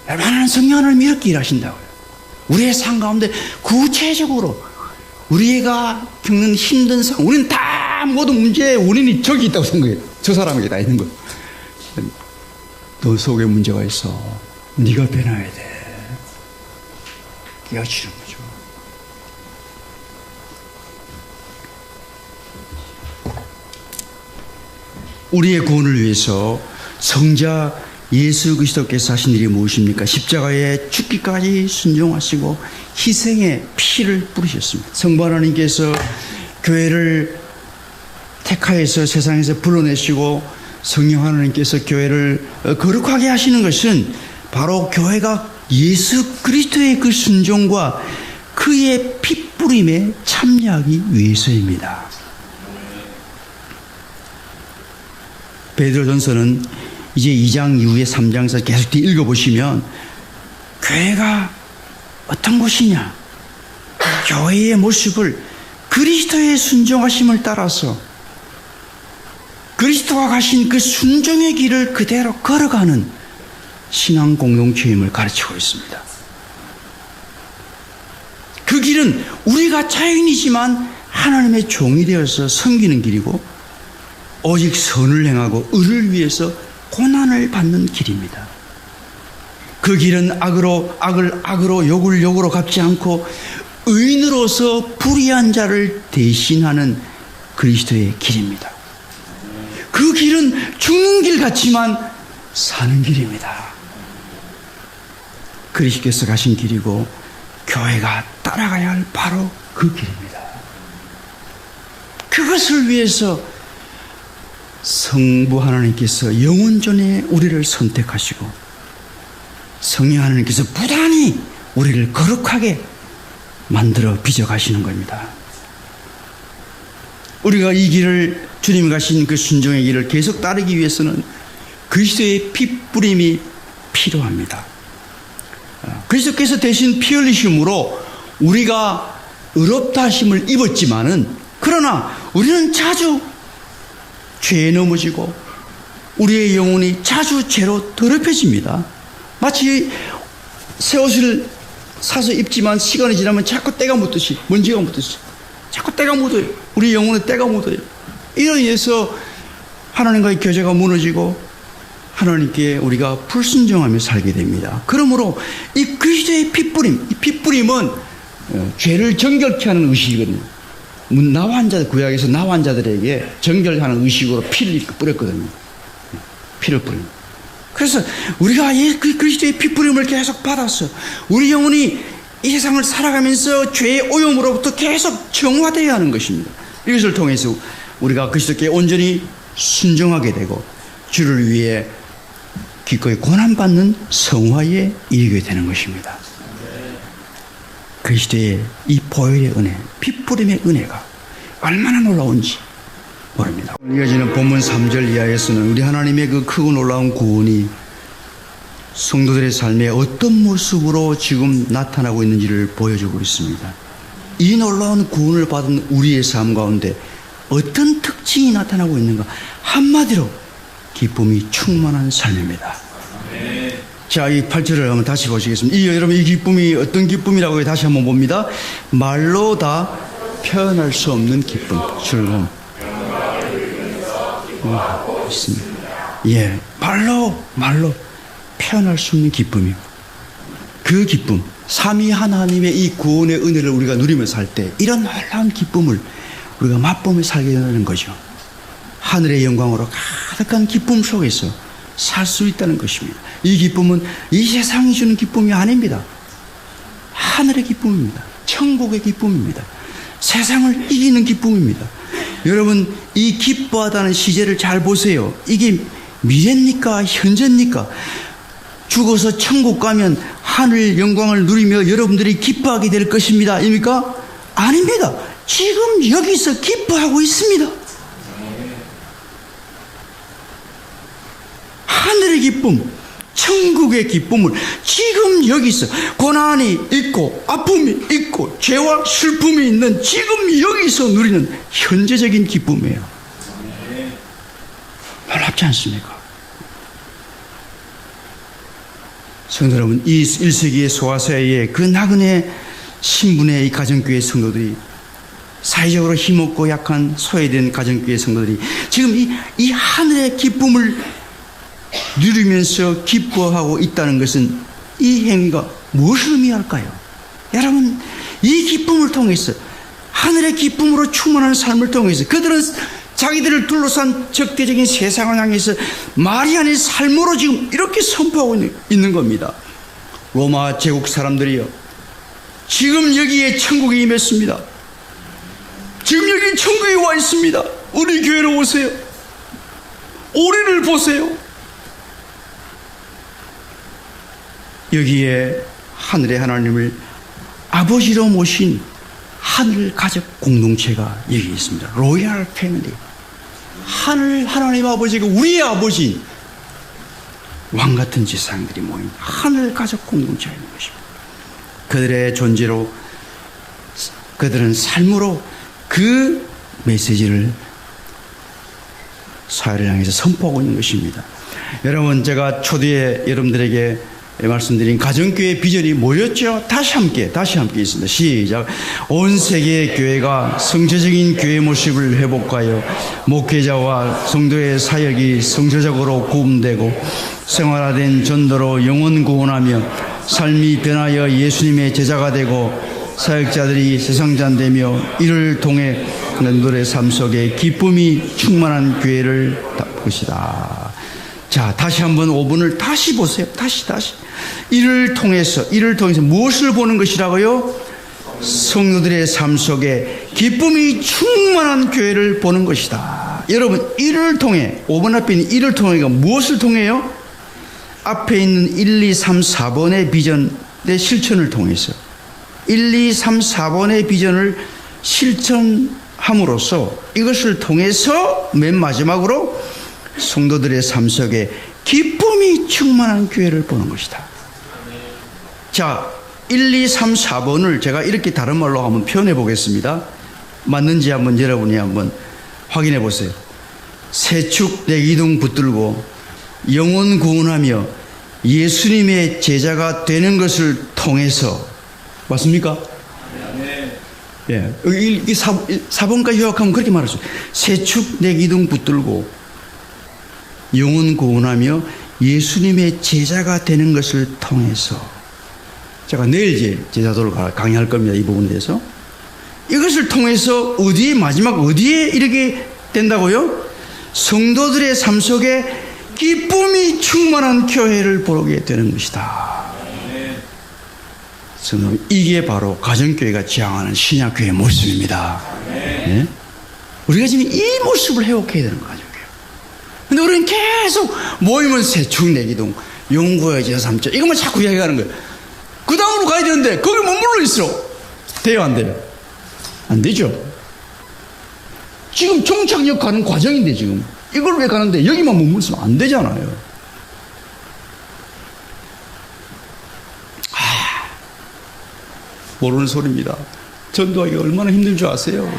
얼마나 성령 하나님 이렇게 일하신다고요. 우리의 삶 가운데 구체적으로 우리가 겪는 힘든 상황, 우리는 다 모든 문제의 원인이 저기 있다고 생각해요. 저 사람에게 다 있는 거예요. 너 속에 문제가 있어. 네가 변화해야 돼. 깨우치는 거죠. 우리의 구원을 위해서 성자 예수 그리스도께서 하신 일이 무엇입니까? 십자가에 죽기까지 순종하시고 희생의 피를 뿌리셨습니다. 성부 하나님께서 교회를 택하여서 세상에서 불러내시고 성령 하나님께서 교회를 거룩하게 하시는 것은 바로 교회가 예수 그리스도의 그 순종과 그의 피 뿌림에 참여하기 위해서입니다. 베드로전서는 이제 2장 이후에 3장에서 계속 읽어보시면 교회가 어떤 곳이냐, 교회의 모습을 그리스도의 순종하심을 따라서 그리스도가 가신 그 순종의 길을 그대로 걸어가는 신앙 공동체임을 가르치고 있습니다. 그 길은 우리가 자연이지만 하나님의 종이 되어서 섬기는 길이고, 오직 선을 행하고 의를 위해서 고난을 받는 길입니다. 그 길은 악을 악으로 욕을 욕으로 갚지 않고 의인으로서 불의한 자를 대신하는 그리스도의 길입니다. 그 길은 죽는 길 같지만 사는 길입니다. 그리스도께서 가신 길이고 교회가 따라가야 할 바로 그 길입니다. 그것을 위해서 성부 하나님께서 영원전에 우리를 선택하시고 성령 하나님께서 부단히 우리를 거룩하게 만들어 빚어가시는 겁니다. 우리가 이 길을, 주님이 가신 그 순종의 길을 계속 따르기 위해서는 그리스도의 피 뿌림이 필요합니다. 그리스도께서 대신 피 흘리심으로 우리가 의롭다 하심을 입었지만은, 그러나 우리는 자주 죄에 넘어지고 우리의 영혼이 자주 죄로 더럽혀집니다. 마치 새 옷을 사서 입지만 시간이 지나면 자꾸 때가 묻듯이, 먼지가 묻듯이 자꾸 때가 묻어요. 우리 영혼에 때가 묻어요. 이로 인해서 하나님과의 교제가 무너지고 하나님께 우리가 불순종하며 살게 됩니다. 그러므로 이 그리스도의 핏뿌림, 이 핏뿌림은 죄를 정결케 하는 의식이거든요. 나환 자, 구약에서 나환 자들에게 정결하는 의식으로 피를 뿌렸거든요. 피를 뿌립니다. 그래서 우리가 이 그리스도의 핏뿌림을 계속 받았어. 우리 영혼이 이 세상을 살아가면서 죄의 오염으로부터 계속 정화되어야 하는 것입니다. 이것을 통해서 우리가 그리스도께 온전히 순종하게 되고 주를 위해 기꺼이 고난받는 성화에 이르게 되는 것입니다. 그리스도의 이 보혈의 은혜, 핏부림의 은혜가 얼마나 놀라운지 모릅니다. 이어지는 본문 3절 이하에서는 우리 하나님의 그 크고 놀라운 구원이 성도들의 삶에 어떤 모습으로 지금 나타나고 있는지를 보여주고 있습니다. 이 놀라운 구원을 받은 우리의 삶 가운데 어떤 특징이 나타나고 있는가? 한마디로 기쁨이 충만한 삶입니다. 자, 이 8절을 한번 다시 보시겠습니다. 여러분, 이 기쁨이 어떤 기쁨이라고 다시 한번 봅니다. 말로 다 표현할 수 없는 기쁨, 즐거움. 있습니다. 예, 말로 표현할 수 없는 기쁨이요. 그 기쁨, 삼위 하나님의 이 구원의 은혜를 우리가 누리며 살 때 이런 놀라운 기쁨을 우리가 맛보며 살게 되는 거죠. 하늘의 영광으로 가득한 기쁨 속에서 살 수 있다는 것입니다. 이 기쁨은 이 세상이 주는 기쁨이 아닙니다. 하늘의 기쁨입니다. 천국의 기쁨입니다. 세상을 이기는 기쁨입니다. 여러분, 이 기뻐하다는 시제를 잘 보세요. 이게 미래입니까? 현재입니까? 죽어서 천국 가면 하늘 영광을 누리며 여러분들이 기뻐하게 될 것입니다. 입니까? 아닙니다. 지금 여기서 기뻐하고 있습니다. 하늘의 기쁨, 천국의 기쁨을 지금 여기서 고난이 있고 아픔이 있고 죄와 슬픔이 있는 지금 여기서 누리는 현재적인 기쁨이에요. 놀랍지 않습니까? 성도 여러분, 이 1세기의 소아서의 그 나그네 신분의 이 가정교회 성도들이, 사회적으로 힘없고 약한 소외된 가정교회 성도들이 지금 이 하늘의 기쁨을 누리면서 기뻐하고 있다는 것은 이 행위가 무엇을 의미할까요? 여러분, 이 기쁨을 통해서, 하늘의 기쁨으로 충만한 삶을 통해서 그들은 자기들을 둘러싼 적대적인 세상을 향해서 말이 아닌 삶으로 지금 이렇게 선포하고 있는 겁니다. 로마 제국 사람들이요, 지금 여기에 천국이 임했습니다. 지금 여기 천국이 와 있습니다. 우리 교회로 오세요. 우리를 보세요. 여기에 하늘의 하나님을 아버지로 모신 하늘 가족 공동체가 여기 있습니다. 로얄 패밀리. 하늘 하나님 아버지가 우리의 아버지, 왕같은 지상들이 모인 하늘 가족 공동체가 있는 것입니다. 그들의 존재로, 그들은 삶으로 그 메시지를 사회를 향해서 선포하고 있는 것입니다. 여러분, 제가 초대에 여러분들에게 말씀드린 가정교회 비전이 뭐였죠? 다시 함께 있습니다. 시작. 온 세계의 교회가 성체적인 교회 모습을 회복하여 목회자와 성도의 사역이 성체적으로 구분되고 생활화된 전도로 영혼 구원하며 삶이 변하여 예수님의 제자가 되고 사역자들이 세상자 되며 이를 통해 너들의 삶 속에 기쁨이 충만한 교회를 닦을 것이다. 자, 다시 한번 5분을 다시 보세요. 다시. 이를 통해서 무엇을 보는 것이라고요? 성도들의 삶 속에 기쁨이 충만한 교회를 보는 것이다. 여러분, 이를 통해, 5번 앞에 있는 이를 통해가 무엇을 통해요? 앞에 있는 1, 2, 3, 4번의 비전의 실천을 통해서 1, 2, 3, 4번의 비전을 실천함으로써 이것을 통해서 맨 마지막으로 성도들의 삶 속에 기쁨이 충만한 교회를 보는 것이다. 자, 1, 2, 3, 4번을 제가 이렇게 다른 말로 한번 표현해 보겠습니다. 맞는지 한번 여러분이 한번 확인해 보세요. 세축 내 기둥 붙들고 영혼 구원하며 예수님의 제자가 되는 것을 통해서, 맞습니까? 예, 이 4번까지 요약하면 그렇게 말하죠. 세축 내 기둥 붙들고 영혼 구원하며 예수님의 제자가 되는 것을 통해서, 제가 내일 이제 제자도를 강의할 겁니다. 이 부분에 대해서. 이것을 통해서 마지막 어디에 이르게 된다고요? 성도들의 삶 속에 기쁨이 충만한 교회를 보게 되는 것이다. 이게 바로 가정교회가 지향하는 신약교회의 모습입니다. 네? 우리가 지금 이 모습을 회복해야 되는 거죠. 근데 우리는 계속 모이면 세축 내기동, 용구의 제삼자, 이것만 자꾸 이야기하는 거예요. 그 다음으로 가야 되는데, 거기 머물러 있어. 돼요, 안 돼요? 안 되죠. 지금 종착역 가는 과정인데, 지금. 이걸 왜 가는데, 여기만 머물러서 안 되잖아요. 모르는 소리입니다. 전도하기가 얼마나 힘든 줄 아세요?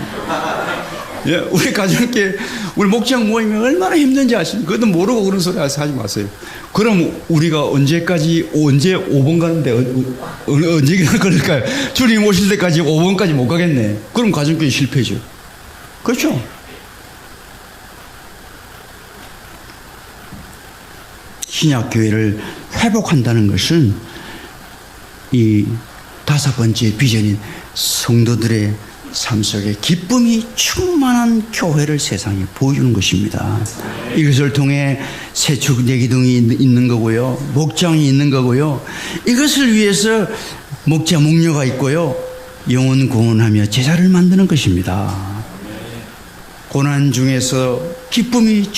예, 우리 가정께 우리 목장 모임이 얼마나 힘든지 아십니까? 그것도 모르고 그런 소리 하지 마세요. 그럼 우리가 언제 5번 가는데 언제 걸릴까요? 주님 오실 때까지 5번까지 못 가겠네. 그럼 가정교회 실패죠. 그렇죠? 신약교회를 회복한다는 것은 이 5번째 비전인 성도들의 삶 속에 기쁨이 충만한 교회를 세상에 보여주는 것입니다. 이것을 통해 세축 내기둥이 있는 거고요. 목장이 있는 거고요. 이것을 위해서 목자 목녀가 있고요. 영혼 구원하며 제자를 만드는 것입니다. 고난 중에서 기쁨이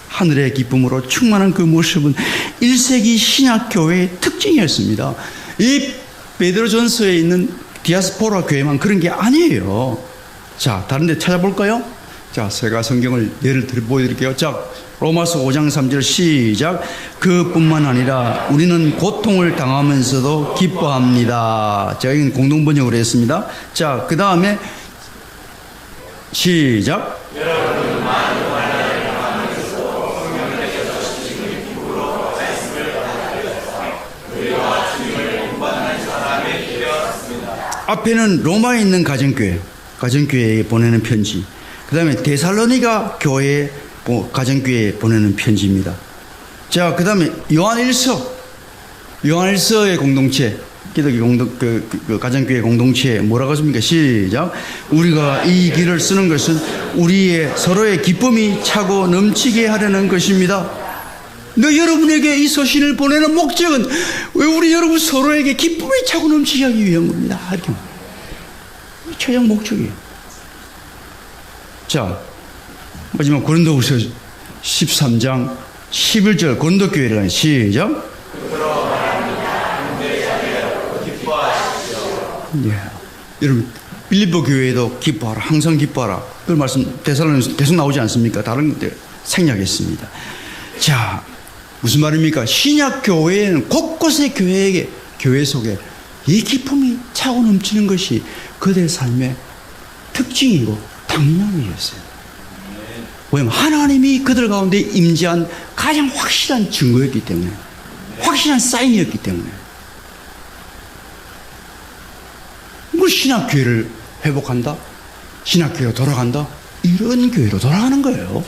하늘의 기쁨으로 충만한 그 모습은 1세기 신약교회의 특징이었습니다. 이 베드로전서에 있는 디아스포라 교회만 그런 게 아니에요. 자, 다른 데 찾아볼까요? 자, 제가 성경을 예를 들어 보여드릴게요. 자, 로마서 5장 3절 시작. 그뿐만 아니라 우리는 고통을 당하면서도 기뻐합니다. 제가 이건 공동번역으로 했습니다. 자, 그 다음에 시작. 앞에는 로마에 있는 가정교회에 보내는 편지, 그 다음에 데살로니가 교회에 가정교회에 보내는 편지입니다. 자, 그 다음에 요한일서의 공동체, 기독교 가정교회 공동체에 뭐라고 하십니까? 시작. 우리가 이 길을 쓰는 것은 우리의 서로의 기쁨이 차고 넘치게 하려는 것입니다. 여러분에게 이 서신을 보내는 목적은 왜 우리 여러분 서로에게 기쁨이 차고 넘치게 하기 위한 겁니다. 이렇게 최종 목적이에요. 자, 마지막 고린도후서 13장 11절 고린도교회를 시작. 예. 여러분 빌립보 교회도 기뻐하라, 항상 기뻐하라. 그 말씀 데살로니가서 계속 나오지 않습니까? 다른 데 생략했습니다. 자, 무슨 말입니까? 신약 교회에는 곳곳의 교회 속에 이 기쁨이 차고 넘치는 것이 그들의 삶의 특징이고 당연이었어요. 왜냐하면 하나님이 그들 가운데 임재한 가장 확실한 증거였기 때문에, 확실한 사인이었기 때문에. 뭐 신약교회를 회복한다? 신약교회로 돌아간다? 이런 교회로 돌아가는 거예요.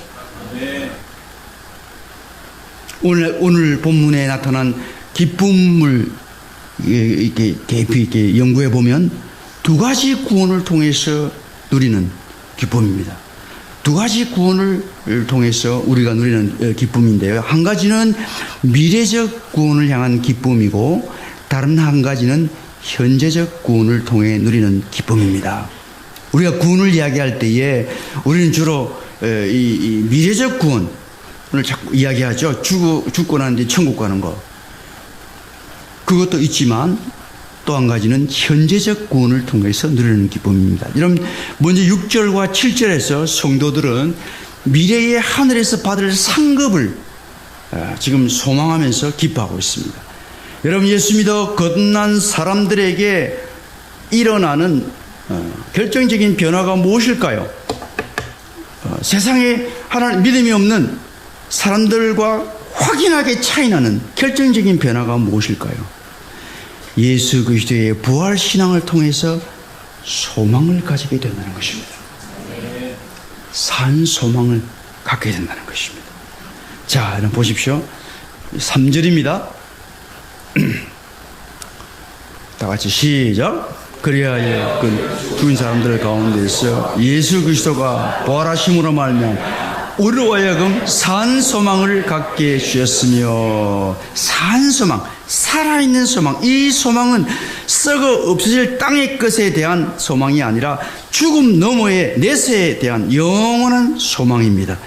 오늘 본문에 나타난 기쁨을 이렇게 연구해 보면 두 가지 구원을 통해서 누리는 기쁨입니다. 두 가지 구원을 통해서 우리가 누리는 기쁨인데요. 한 가지는 미래적 구원을 향한 기쁨이고, 다른 한 가지는 현재적 구원을 통해 누리는 기쁨입니다. 우리가 구원을 이야기할 때에 우리는 주로 이 미래적 구원을 자꾸 이야기하죠. 죽고 난 뒤에 천국 가는 거. 그것도 있지만 또 한 가지는 현재적 구원을 통해서 누리는 기쁨입니다. 여러분, 먼저 6절과 7절에서 성도들은 미래의 하늘에서 받을 상급을 지금 소망하면서 기뻐하고 있습니다. 여러분, 예수 믿어 거듭난 사람들에게 일어나는 결정적인 변화가 무엇일까요? 세상에 하나님 믿음이 없는 사람들과 확연하게 차이나는 결정적인 변화가 무엇일까요? 예수 그리스도의 부활 신앙을 통해서 소망을 가지게 된다는 것입니다. 산 소망을 갖게 된다는 것입니다. 자, 여러분 보십시오. 3절입니다. 다 같이 시작. 그리하여 그 죽은 사람들 가운데서 예수 그리스도가 부활하심으로 말미암아 우리로 하여금 산 소망을 갖게 해주셨으며, 산 소망, 살아있는 소망. 이 소망은 썩어 없어질 땅의 것에 대한 소망이 아니라 죽음 너머의 내세에 대한 영원한 소망입니다.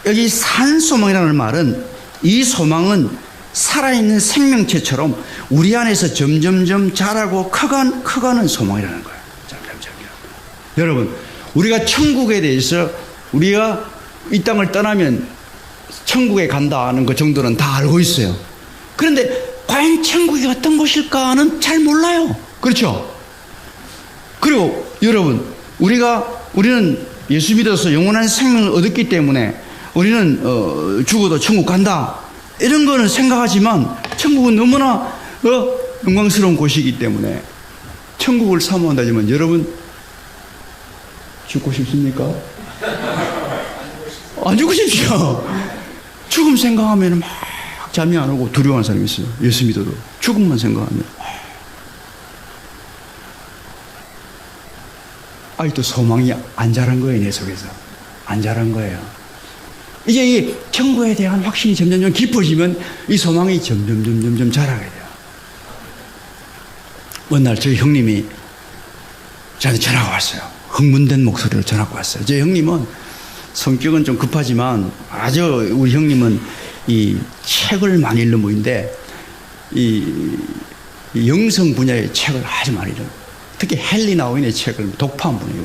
여기 산 소망이라는 말은, 이 소망은 살아있는 생명체처럼 우리 안에서 점점점 자라고 커가는 소망이라는 거예요. 여러분, 우리가 천국에 대해서, 우리가 이 땅을 떠나면 천국에 간다는 것 정도는 다 알고 있어요. 그런데 과연 천국이 어떤 곳일까는 잘 몰라요. 그렇죠? 그리고 여러분, 우리는 예수 믿어서 영원한 생명을 얻었기 때문에 우리는 죽어도 천국 간다, 이런 거는 생각하지만, 천국은 너무나 영광스러운 곳이기 때문에 천국을 사모한다지만, 여러분 죽고 싶습니까? 안 죽고 싶죠. 죽음 생각하면 막 잠이 안 오고 두려워하는 사람이 있어요. 예수 믿어도 죽음만 생각하면. 아직도 소망이 안 자란 거예요. 내 속에서 안 자란 거예요. 이제 이 천국에 대한 확신이 점점 깊어지면 이 소망이 점점 자라게 돼요. 어느 날 저희 형님이 저한테 전화가 왔어요. 흥분된 목소리로 전화가 왔어요. 저희 형님은 성격은 좀 급하지만, 아주 우리 형님은 이 책을 많이 읽는 분인데, 이 영성 분야의 책을 아주 많이 읽어요. 특히 헨리 나우인의 책을 독파한 분이에요.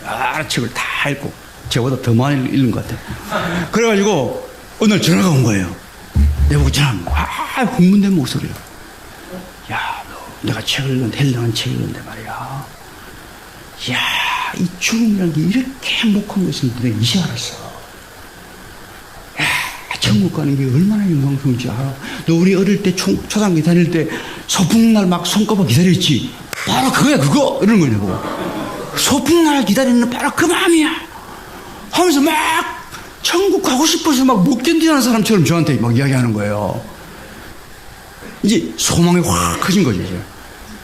여러 책을 다 읽고 저보다 더 많이 읽는 것 같아요. 그래가지고 오늘 전화가 온 거예요. 내보고 전화한 거야. 흥분된 목소리로. 야, 내가 책을 읽었는데, 헬리나우인 책을 읽었는데 말이야. 야, 이 죽음이라는 게 이렇게 행복한 것인 줄 내가 이제 알았어. 야, 천국 가는 게 얼마나 영광스러운지 알아. 너 우리 어릴 때 초등학교 다닐 때 소풍날 막 손꼽아 기다렸지. 바로 그거야, 그거. 이러는 거냐, 그거. 소풍날 기다리는 바로 그 마음이야. 하면서 막 천국 가고 싶어서 막 못 견디는 사람처럼 저한테 막 이야기하는 거예요. 이제 소망이 확 커진 거죠, 이제.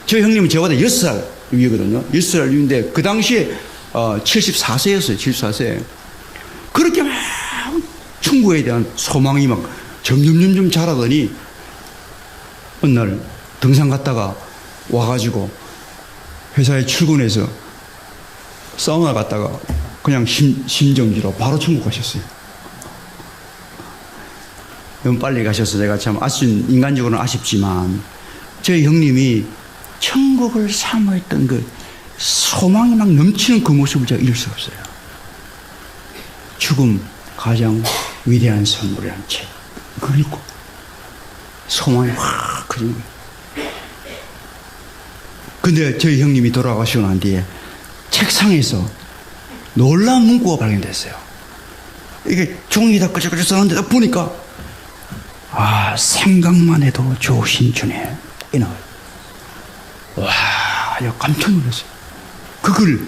저 형님은 저보다 6살 위거든요. 6살 위인데, 그 당시에 74세였어요. 74세. 그렇게 막 천국에 대한 소망이 막 점점 자라더니, 어느 날 등산 갔다가 와가지고 회사에 출근해서 사우나 갔다가 그냥 심정지로 바로 천국 가셨어요. 너무 빨리 가셔서 제가 참 인간적으로는 아쉽지만, 저희 형님이 천국을 사모했던 그 소망이 막 넘치는 그 모습을 제가 잃을 수 없어요. 죽음 가장 위대한 선물이라는 책, 그걸 읽고 소망이 확 커진 거예요. 근데 저희 형님이 돌아가시고 난 뒤에 책상에서 놀라운 문구가 발견됐어요. 이게 종이다 끄적끄적 써놨는데 딱 보니까, 아, 생각만 해도 좋으신 주님, 이 나와요. 와, 내가 깜짝 놀랐어요. 그걸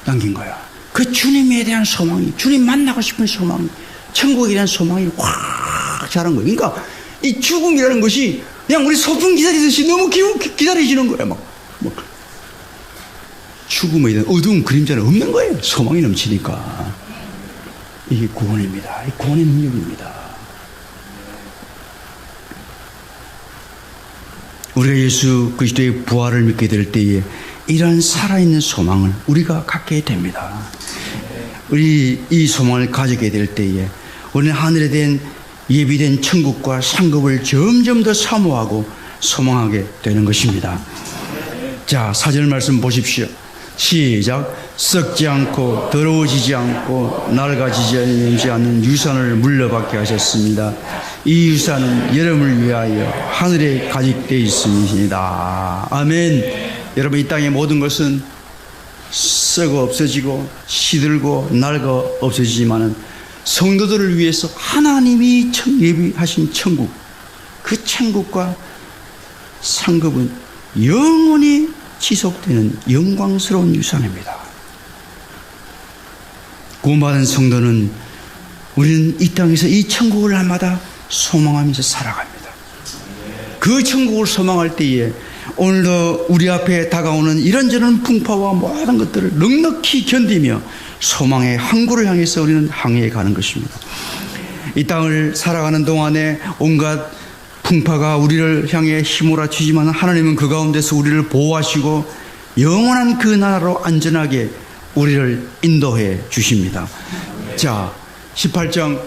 남긴 거야. 그 주님에 대한 소망이, 주님 만나고 싶은 소망이, 천국에 대한 소망이 확 자란 거예요. 그러니까 이 죽음이라는 것이 그냥 우리 소풍 기다리듯이 너무 기다려지는 거야. 막 죽음에 대한 어두운 그림자는 없는 거예요. 소망이 넘치니까. 이게 구원입니다. 이 구원의 능력입니다. 우리가 예수 그리스도의 부활을 믿게 될 때에 이러한 살아있는 소망을 우리가 갖게 됩니다. 우리 이 소망을 가지게 될 때에 우리는 하늘에 대한 예비된 천국과 상급을 점점 더 사모하고 소망하게 되는 것입니다. 자, 4절 말씀 보십시오. 시작. 썩지 않고 더러워지지 않고 낡아지지 않는 유산을 물려받게 하셨습니다. 이 유산은 여러분을 위하여 하늘에 가직되어 있습니다. 아멘. 여러분, 이 땅의 모든 것은 썩어 없어지고 시들고 낡아 없어지지만은 성도들을 위해서 하나님이 예비하신 천국, 그 천국과 상급은 영원히 지속되는 영광스러운 유산입니다. 구원받은 성도는 우리는 이 땅에서 이 천국을 날마다 소망하면서 살아갑니다. 그 천국을 소망할 때에 오늘도 우리 앞에 다가오는 이런저런 풍파와 모든 것들을 넉넉히 견디며 소망의 항구를 향해서 우리는 항해해 가는 것입니다. 이 땅을 살아가는 동안에 온갖 풍파가 우리를 향해 휘몰아치지만 하나님은 그 가운데서 우리를 보호하시고 영원한 그 나라로 안전하게 우리를 인도해 주십니다. 자, 18장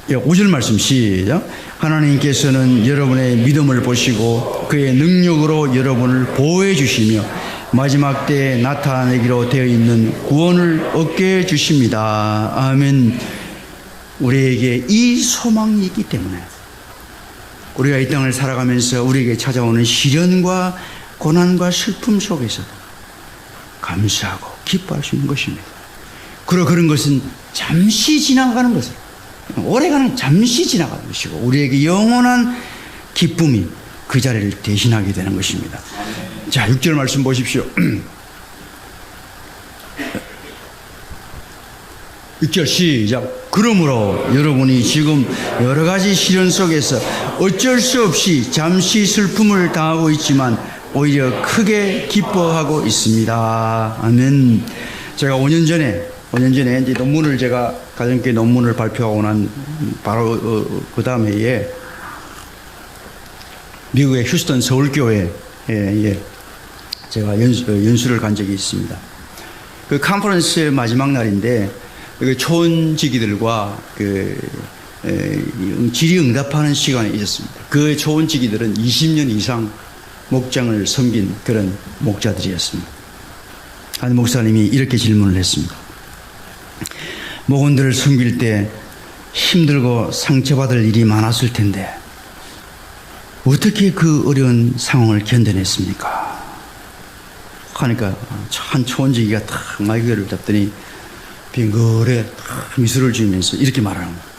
5절 말씀 시작. 하나님께서는 여러분의 믿음을 보시고 그의 능력으로 여러분을 보호해 주시며 마지막 때에 나타내기로 되어 있는 구원을 얻게 해 주십니다. 아멘. 우리에게 이 소망이 있기 때문에 우리가 이 땅을 살아가면서 우리에게 찾아오는 시련과 고난과 슬픔 속에서도 감사하고 기뻐할 수 있는 것입니다. 그런 것은 잠시 지나가는 것을, 오래가는 잠시 지나가는 것이고 우리에게 영원한 기쁨이 그 자리를 대신하게 되는 것입니다. 자, 6절 말씀 보십시오. 6절 시작. 그러므로 여러분이 지금 여러 가지 시련 속에서 어쩔 수 없이 잠시 슬픔을 당하고 있지만 오히려 크게 기뻐하고 있습니다. 아멘. 제가 5년 전에 이제 논문을 제가 가정교회 논문을 발표하고 난 바로 그 다음 해에 미국의 휴스턴 서울교회에 제가 연수를 간 적이 있습니다. 그 컨퍼런스의 마지막 날인데 그 초원지기들과 질의응답하는 시간이 있었습니다. 그 초원지기들은 20년 이상 목장을 섬긴 그런 목자들이었습니다. 한 목사님이 이렇게 질문을 했습니다. 목원들을 섬길 때 힘들고 상처받을 일이 많았을 텐데 어떻게 그 어려운 상황을 견뎌냈습니까? 하니까 한 초원지기가 탁 마이크를 잡더니 빙그레 미소를 지으면서 이렇게 말하는 거예요.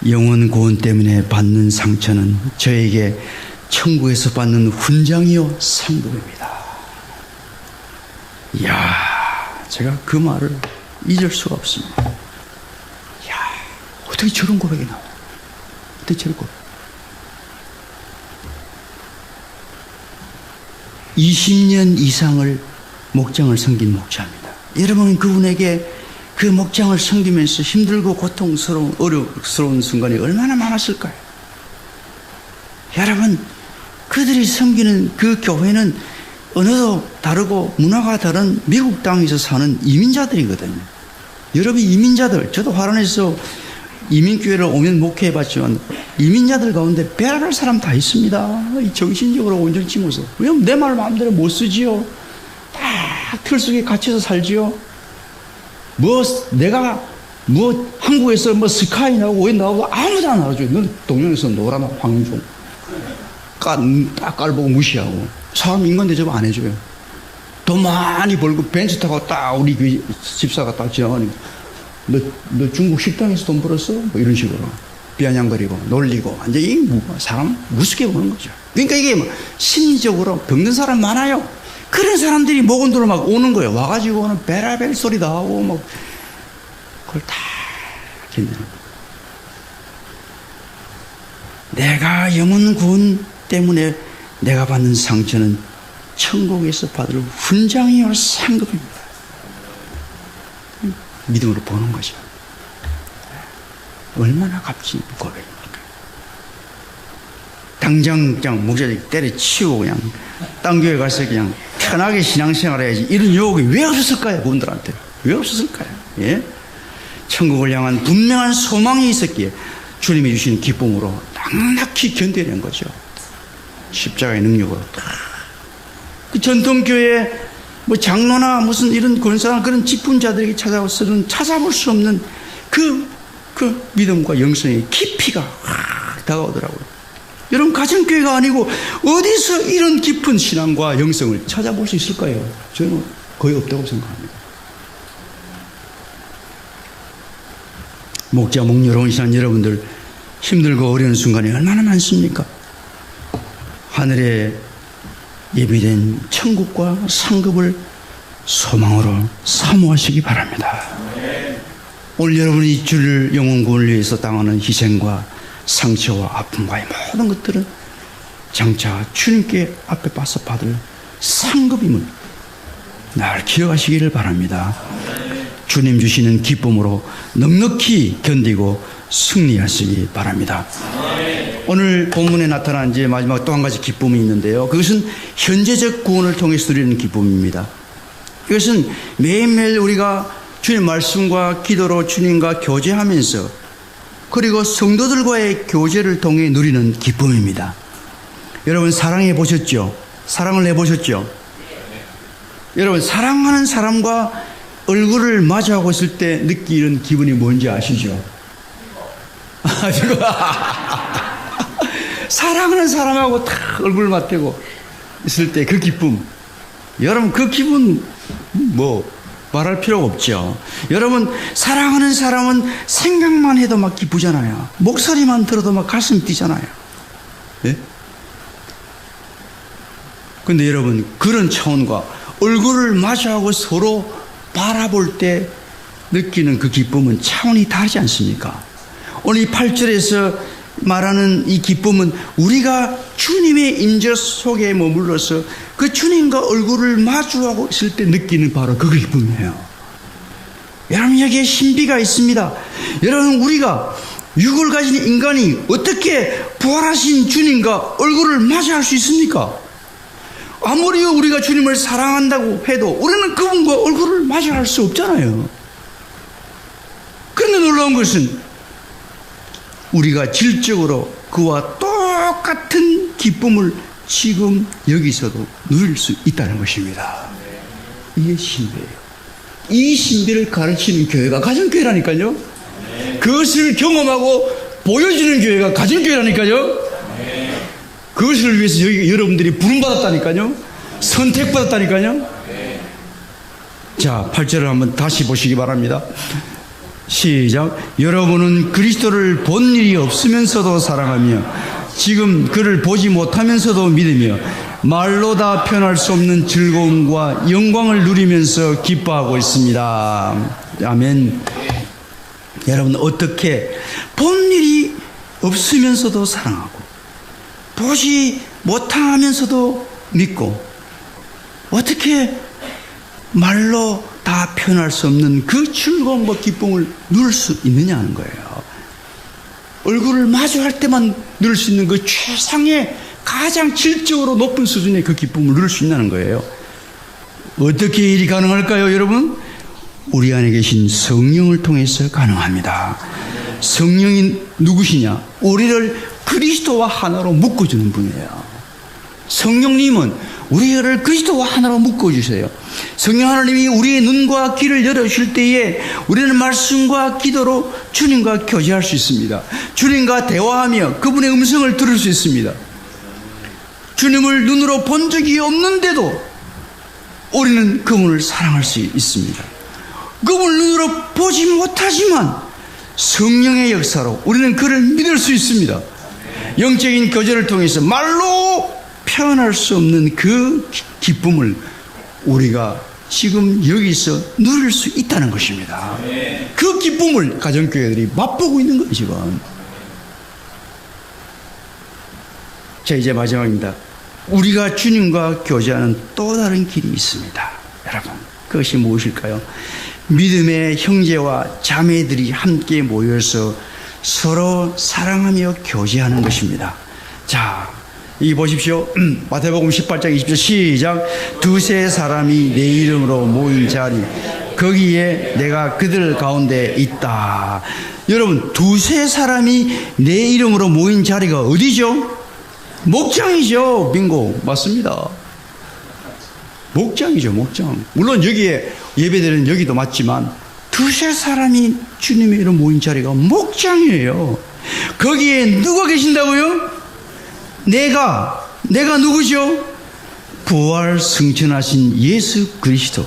영원 구원 때문에 받는 상처는 저에게 천국에서 받는 훈장이요 상급입니다. 이야, 제가 그 말을 잊을 수가 없습니다. 이야, 어떻게 저런 고백이 나와요? 어떻게 저런 고백? 20년 이상을 목장을 섬긴 목자입니다. 여러분, 그분에게 그 목장을 섬기면서 힘들고 고통스러운 어려운 순간이 얼마나 많았을까요? 여러분, 그들이 섬기는 그 교회는 언어도 다르고 문화가 다른 미국 땅에서 사는 이민자들이거든요. 여러분, 이민자들, 저도 화란에서 이민교회를 오면 목회해봤지만 이민자들 가운데 별별 사람 다 있습니다. 정신적으로 온전치 못해. 왜냐면 내 말 마음대로 못 쓰지요. 딱 틀 속에 갇혀서 살지요. 내가 한국에서 스카이 나오고 왜 나오고 아무도 안 알아줘요. 넌 동양에서 놀아나 황종. 딱 깔보고 무시하고. 사람 인간 대접 안 해줘요. 돈 많이 벌고 벤츠 타고 딱 우리 그 집사가 딱 지나가니까 너 중국 식당에서 돈 벌었어? 뭐 이런 식으로. 비아냥거리고 놀리고 완전히 사람 우습게 보는 거죠. 그러니까 이게 심리적으로 병든 사람 많아요. 그런 사람들이 목원들로 막 오는 거예요. 와가지고는 베라벨 소리도 하고 막 그걸 다 견디는 거예요. 내가 영혼 구원 때문에 내가 받는 상처는 천국에서 받을 훈장이요 상급입니다. 믿음으로 보는 거죠. 얼마나 값진 고백입니까? 당장 그냥 목사님 때려치우고 그냥 딴 교회 가서 그냥 편하게 신앙생활 해야지 이런 유혹이 왜 없었을까요? 그분들한테 왜 없었을까요? 예? 천국을 향한 분명한 소망이 있었기에 주님이 주신 기쁨으로 낭낙히 견뎌낸 거죠. 십자가의 능력으로. 그 전통교회 장로나 무슨 이런 권사나 그런 직분자들에게 찾아와서는 찾아볼 수 없는 그 믿음과 영성의 깊이가 확 다가오더라고요. 여러분, 가정교회가 아니고 어디서 이런 깊은 신앙과 영성을 찾아볼 수 있을까요? 저는 거의 없다고 생각합니다. 목자, 목요로운 신앙 여러분들 힘들고 어려운 순간이 얼마나 많습니까? 하늘에 예비된 천국과 상급을 소망으로 사모하시기 바랍니다. 오늘 여러분이 주를 영혼구원을 위해서 당하는 희생과 상처와 아픔과 이 모든 것들은 장차 주님께 앞에 봐서 받을 상급임을 날 기억하시기를 바랍니다. 주님 주시는 기쁨으로 넉넉히 견디고 승리하시기 바랍니다. 오늘 본문에 나타난 이제 마지막 또 한 가지 기쁨이 있는데요. 그것은 현재적 구원을 통해서 누리는 기쁨입니다. 이것은 매일매일 우리가 주님 말씀과 기도로 주님과 교제하면서 그리고 성도들과의 교제를 통해 누리는 기쁨입니다. 여러분 사랑해 보셨죠? 사랑을 해보셨죠? 여러분 사랑하는 사람과 얼굴을 마주하고 있을 때 느끼는 기분이 뭔지 아시죠? 사랑하는 사람하고 딱 얼굴 맞대고 있을 때 그 기쁨, 여러분 그 기분 뭐 말할 필요가 없죠. 여러분 사랑하는 사람은 생각만 해도 막 기쁘잖아요. 목소리만 들어도 막 가슴이 뛰잖아요. 예? 근데 여러분 그런 차원과 얼굴을 마주하고 서로 바라볼 때 느끼는 그 기쁨은 차원이 다르지 않습니까? 오늘 이 8절에서 말하는 이 기쁨은 우리가 주님의 임재 속에 머물러서 그 주님과 얼굴을 마주하고 있을 때 느끼는 바로 그 기쁨이에요. 여러분 여기에 신비가 있습니다. 여러분 우리가 육을 가진 인간이 어떻게 부활하신 주님과 얼굴을 마주할 수 있습니까? 아무리 우리가 주님을 사랑한다고 해도 우리는 그분과 얼굴을 마주할 수 없잖아요. 그런데 놀라운 것은 우리가 질적으로 그와 똑같은 기쁨을 지금 여기서도 누릴 수 있다는 것입니다. 이게 신비예요. 이 신비를 가르치는 교회가 가정교회라니까요. 그것을 경험하고 보여주는 교회가 가정교회라니까요. 그것을 위해서 여러분들이 부름받았다니까요. 선택받았다니까요. 자, 8절을 한번 다시 보시기 바랍니다. 시작. 여러분은 그리스도를 본 일이 없으면서도 사랑하며 지금 그를 보지 못하면서도 믿으며 말로 다 표현할 수 없는 즐거움과 영광을 누리면서 기뻐하고 있습니다. 아멘. 여러분 어떻게 본 일이 없으면서도 사랑하고 보지 못하면서도 믿고 어떻게 말로 다 표현할 수 없는 그 즐거움과 기쁨을 누릴 수 있느냐 하는 거예요. 얼굴을 마주할 때만 누릴 수 있는 그 최상의 가장 질적으로 높은 수준의 그 기쁨을 누릴 수 있다는 거예요. 어떻게 일이 가능할까요, 여러분? 우리 안에 계신 성령을 통해서 가능합니다. 성령이 누구시냐? 우리를 그리스도와 하나로 묶어주는 분이에요. 성령님은 우리를 그리스도와 하나로 묶어주세요. 성령 하나님이 우리의 눈과 귀를 열어주실 때에 우리는 말씀과 기도로 주님과 교제할 수 있습니다. 주님과 대화하며 그분의 음성을 들을 수 있습니다. 주님을 눈으로 본 적이 없는데도 우리는 그분을 사랑할 수 있습니다. 그분을 눈으로 보지 못하지만 성령의 역사로 우리는 그를 믿을 수 있습니다. 영적인 교제를 통해서 말로 표현할 수 없는 그 기쁨을 우리가 지금 여기서 누릴 수 있다는 것입니다. 그 기쁨을 가정교회들이 맛보고 있는 거예요, 지금. 자, 이제 마지막입니다. 우리가 주님과 교제하는 또 다른 길이 있습니다. 여러분, 그것이 무엇일까요? 믿음의 형제와 자매들이 함께 모여서 서로 사랑하며 교제하는 것입니다. 자, 이 보십시오. 마태복음 18장 20절 시작. 두세 사람이 내 이름으로 모인 자리 거기에 내가 그들 가운데 있다. 여러분 두세 사람이 내 이름으로 모인 자리가 어디죠? 목장이죠. 빙고 맞습니다. 목장이죠. 목장. 물론 여기에 예배드리는 여기도 맞지만 두세 사람이 주님의 이름 모인 자리가 목장이에요. 거기에 누가 계신다고요? 내가 누구죠? 부활 승천하신 예수 그리스도.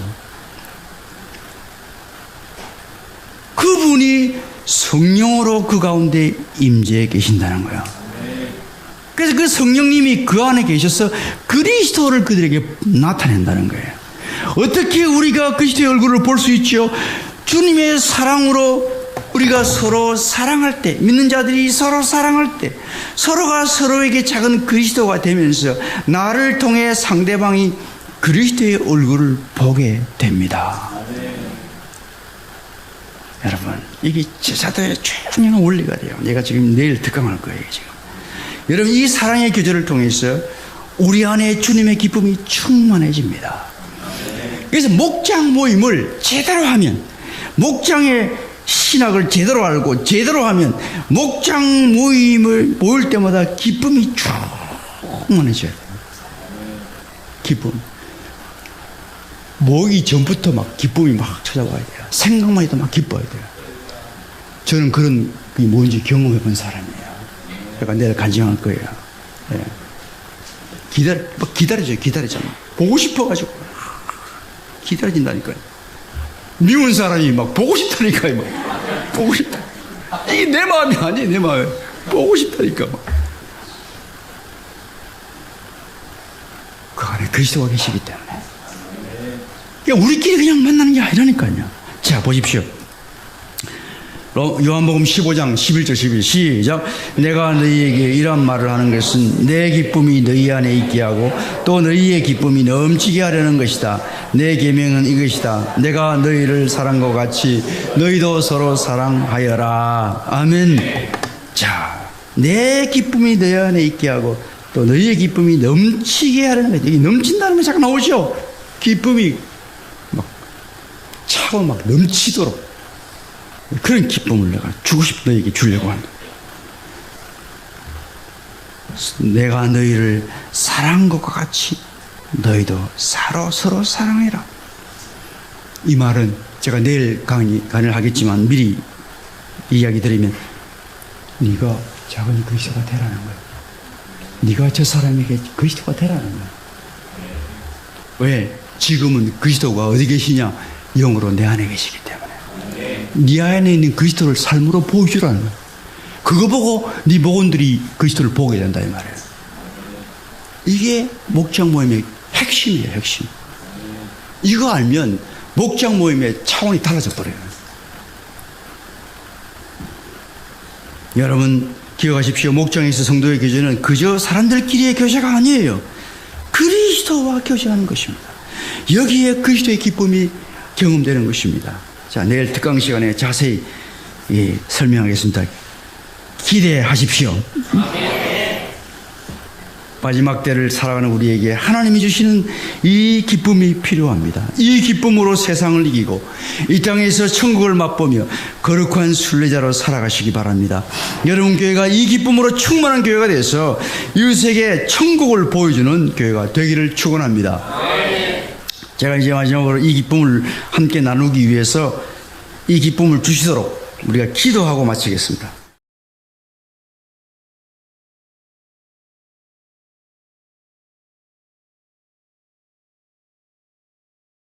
그분이 성령으로 그 가운데 임재해 계신다는 거예요. 그래서 그 성령님이 그 안에 계셔서 그리스도를 그들에게 나타낸다는 거예요. 어떻게 우리가 그리스도의 얼굴을 볼 수 있죠? 주님의 사랑으로 우리가 서로 사랑할 때, 믿는 자들이 서로 사랑할 때, 서로가 서로에게 작은 그리스도가 되면서 나를 통해 상대방이 그리스도의 얼굴을 보게 됩니다. 여러분, 이게 제사도의 중요한 원리가 돼요. 내가 지금 내일 특강할 거예요, 지금. 여러분, 이 사랑의 교제를 통해서 우리 안에 주님의 기쁨이 충만해집니다. 그래서 목장 모임을 제대로 하면, 목장의 신학을 제대로 알고 제대로 하면 목장 모임을 모일 때마다 기쁨이 충만해져야 돼요. 기쁨. 모이기 전부터 막 기쁨이 막 찾아와야 돼요. 생각만 해도 막 기뻐야 돼요. 저는 그런 게 뭔지 경험해 본 사람이에요. 그러니까 내일 간증할 거예요. 예. 기다리죠. 보고 싶어가지고. 기다려진다니까요. 미운 사람이 막 보고 싶다니까요. 막. 보고 싶다. 이게 내 마음이 아니에요, 내 마음이. 보고 싶다니까. 막. 그 안에 그리스도가 계시기 때문에. 그러니까 우리끼리 그냥 만나는 게 아니라니까요. 자, 보십시오. 요한복음 15장 11절 12 시작. 내가 너희에게 이런 말을 하는 것은 내 기쁨이 너희 안에 있게 하고 또 너희의 기쁨이 넘치게 하려는 것이다. 내 계명은 이것이다. 내가 너희를 사랑과 같이 너희도 서로 사랑하여라. 아멘. 자, 내 기쁨이 너희 안에 있게 하고 또 너희의 기쁨이 넘치게 하려는 거죠. 여기 넘친다는 거 잠깐 나오죠. 기쁨이 막 차고 막 넘치도록 그런 기쁨을 내가 주고 싶어 너희에게 주려고 한다. 내가 너희를 사랑한 것과 같이 너희도 서로 사랑해라. 이 말은 제가 내일 강의를 하겠지만 미리 이야기 드리면 네가 작은 그리스도가 되라는 거야. 네가 저 사람에게 그리스도가 되라는 거야. 왜? 지금은 그리스도가 어디 계시냐? 영으로 내 안에 계시기 때문에. 네 안에 있는 그리스도를 삶으로 보여주라는 거야. 그거 보고 네 목원들이 그리스도를 보게 된다 이 말이에요. 이게 목장 모임의 핵심이에요, 핵심. 이거 알면 목장 모임의 차원이 달라져 버려요. 여러분 기억하십시오. 목장에서 성도의 교제는 그저 사람들끼리의 교제가 아니에요. 그리스도와 교제하는 것입니다. 여기에 그리스도의 기쁨이 경험되는 것입니다. 자, 내일 특강 시간에 자세히 설명하겠습니다. 기대하십시오. 마지막 때를 살아가는 우리에게 하나님이 주시는 이 기쁨이 필요합니다. 이 기쁨으로 세상을 이기고 이 땅에서 천국을 맛보며 거룩한 순례자로 살아가시기 바랍니다. 여러분 교회가 이 기쁨으로 충만한 교회가 돼서 이웃에게 천국을 보여주는 교회가 되기를 축원합니다. 제가 이제 마지막으로 이 기쁨을 함께 나누기 위해서 이 기쁨을 주시도록 우리가 기도하고 마치겠습니다.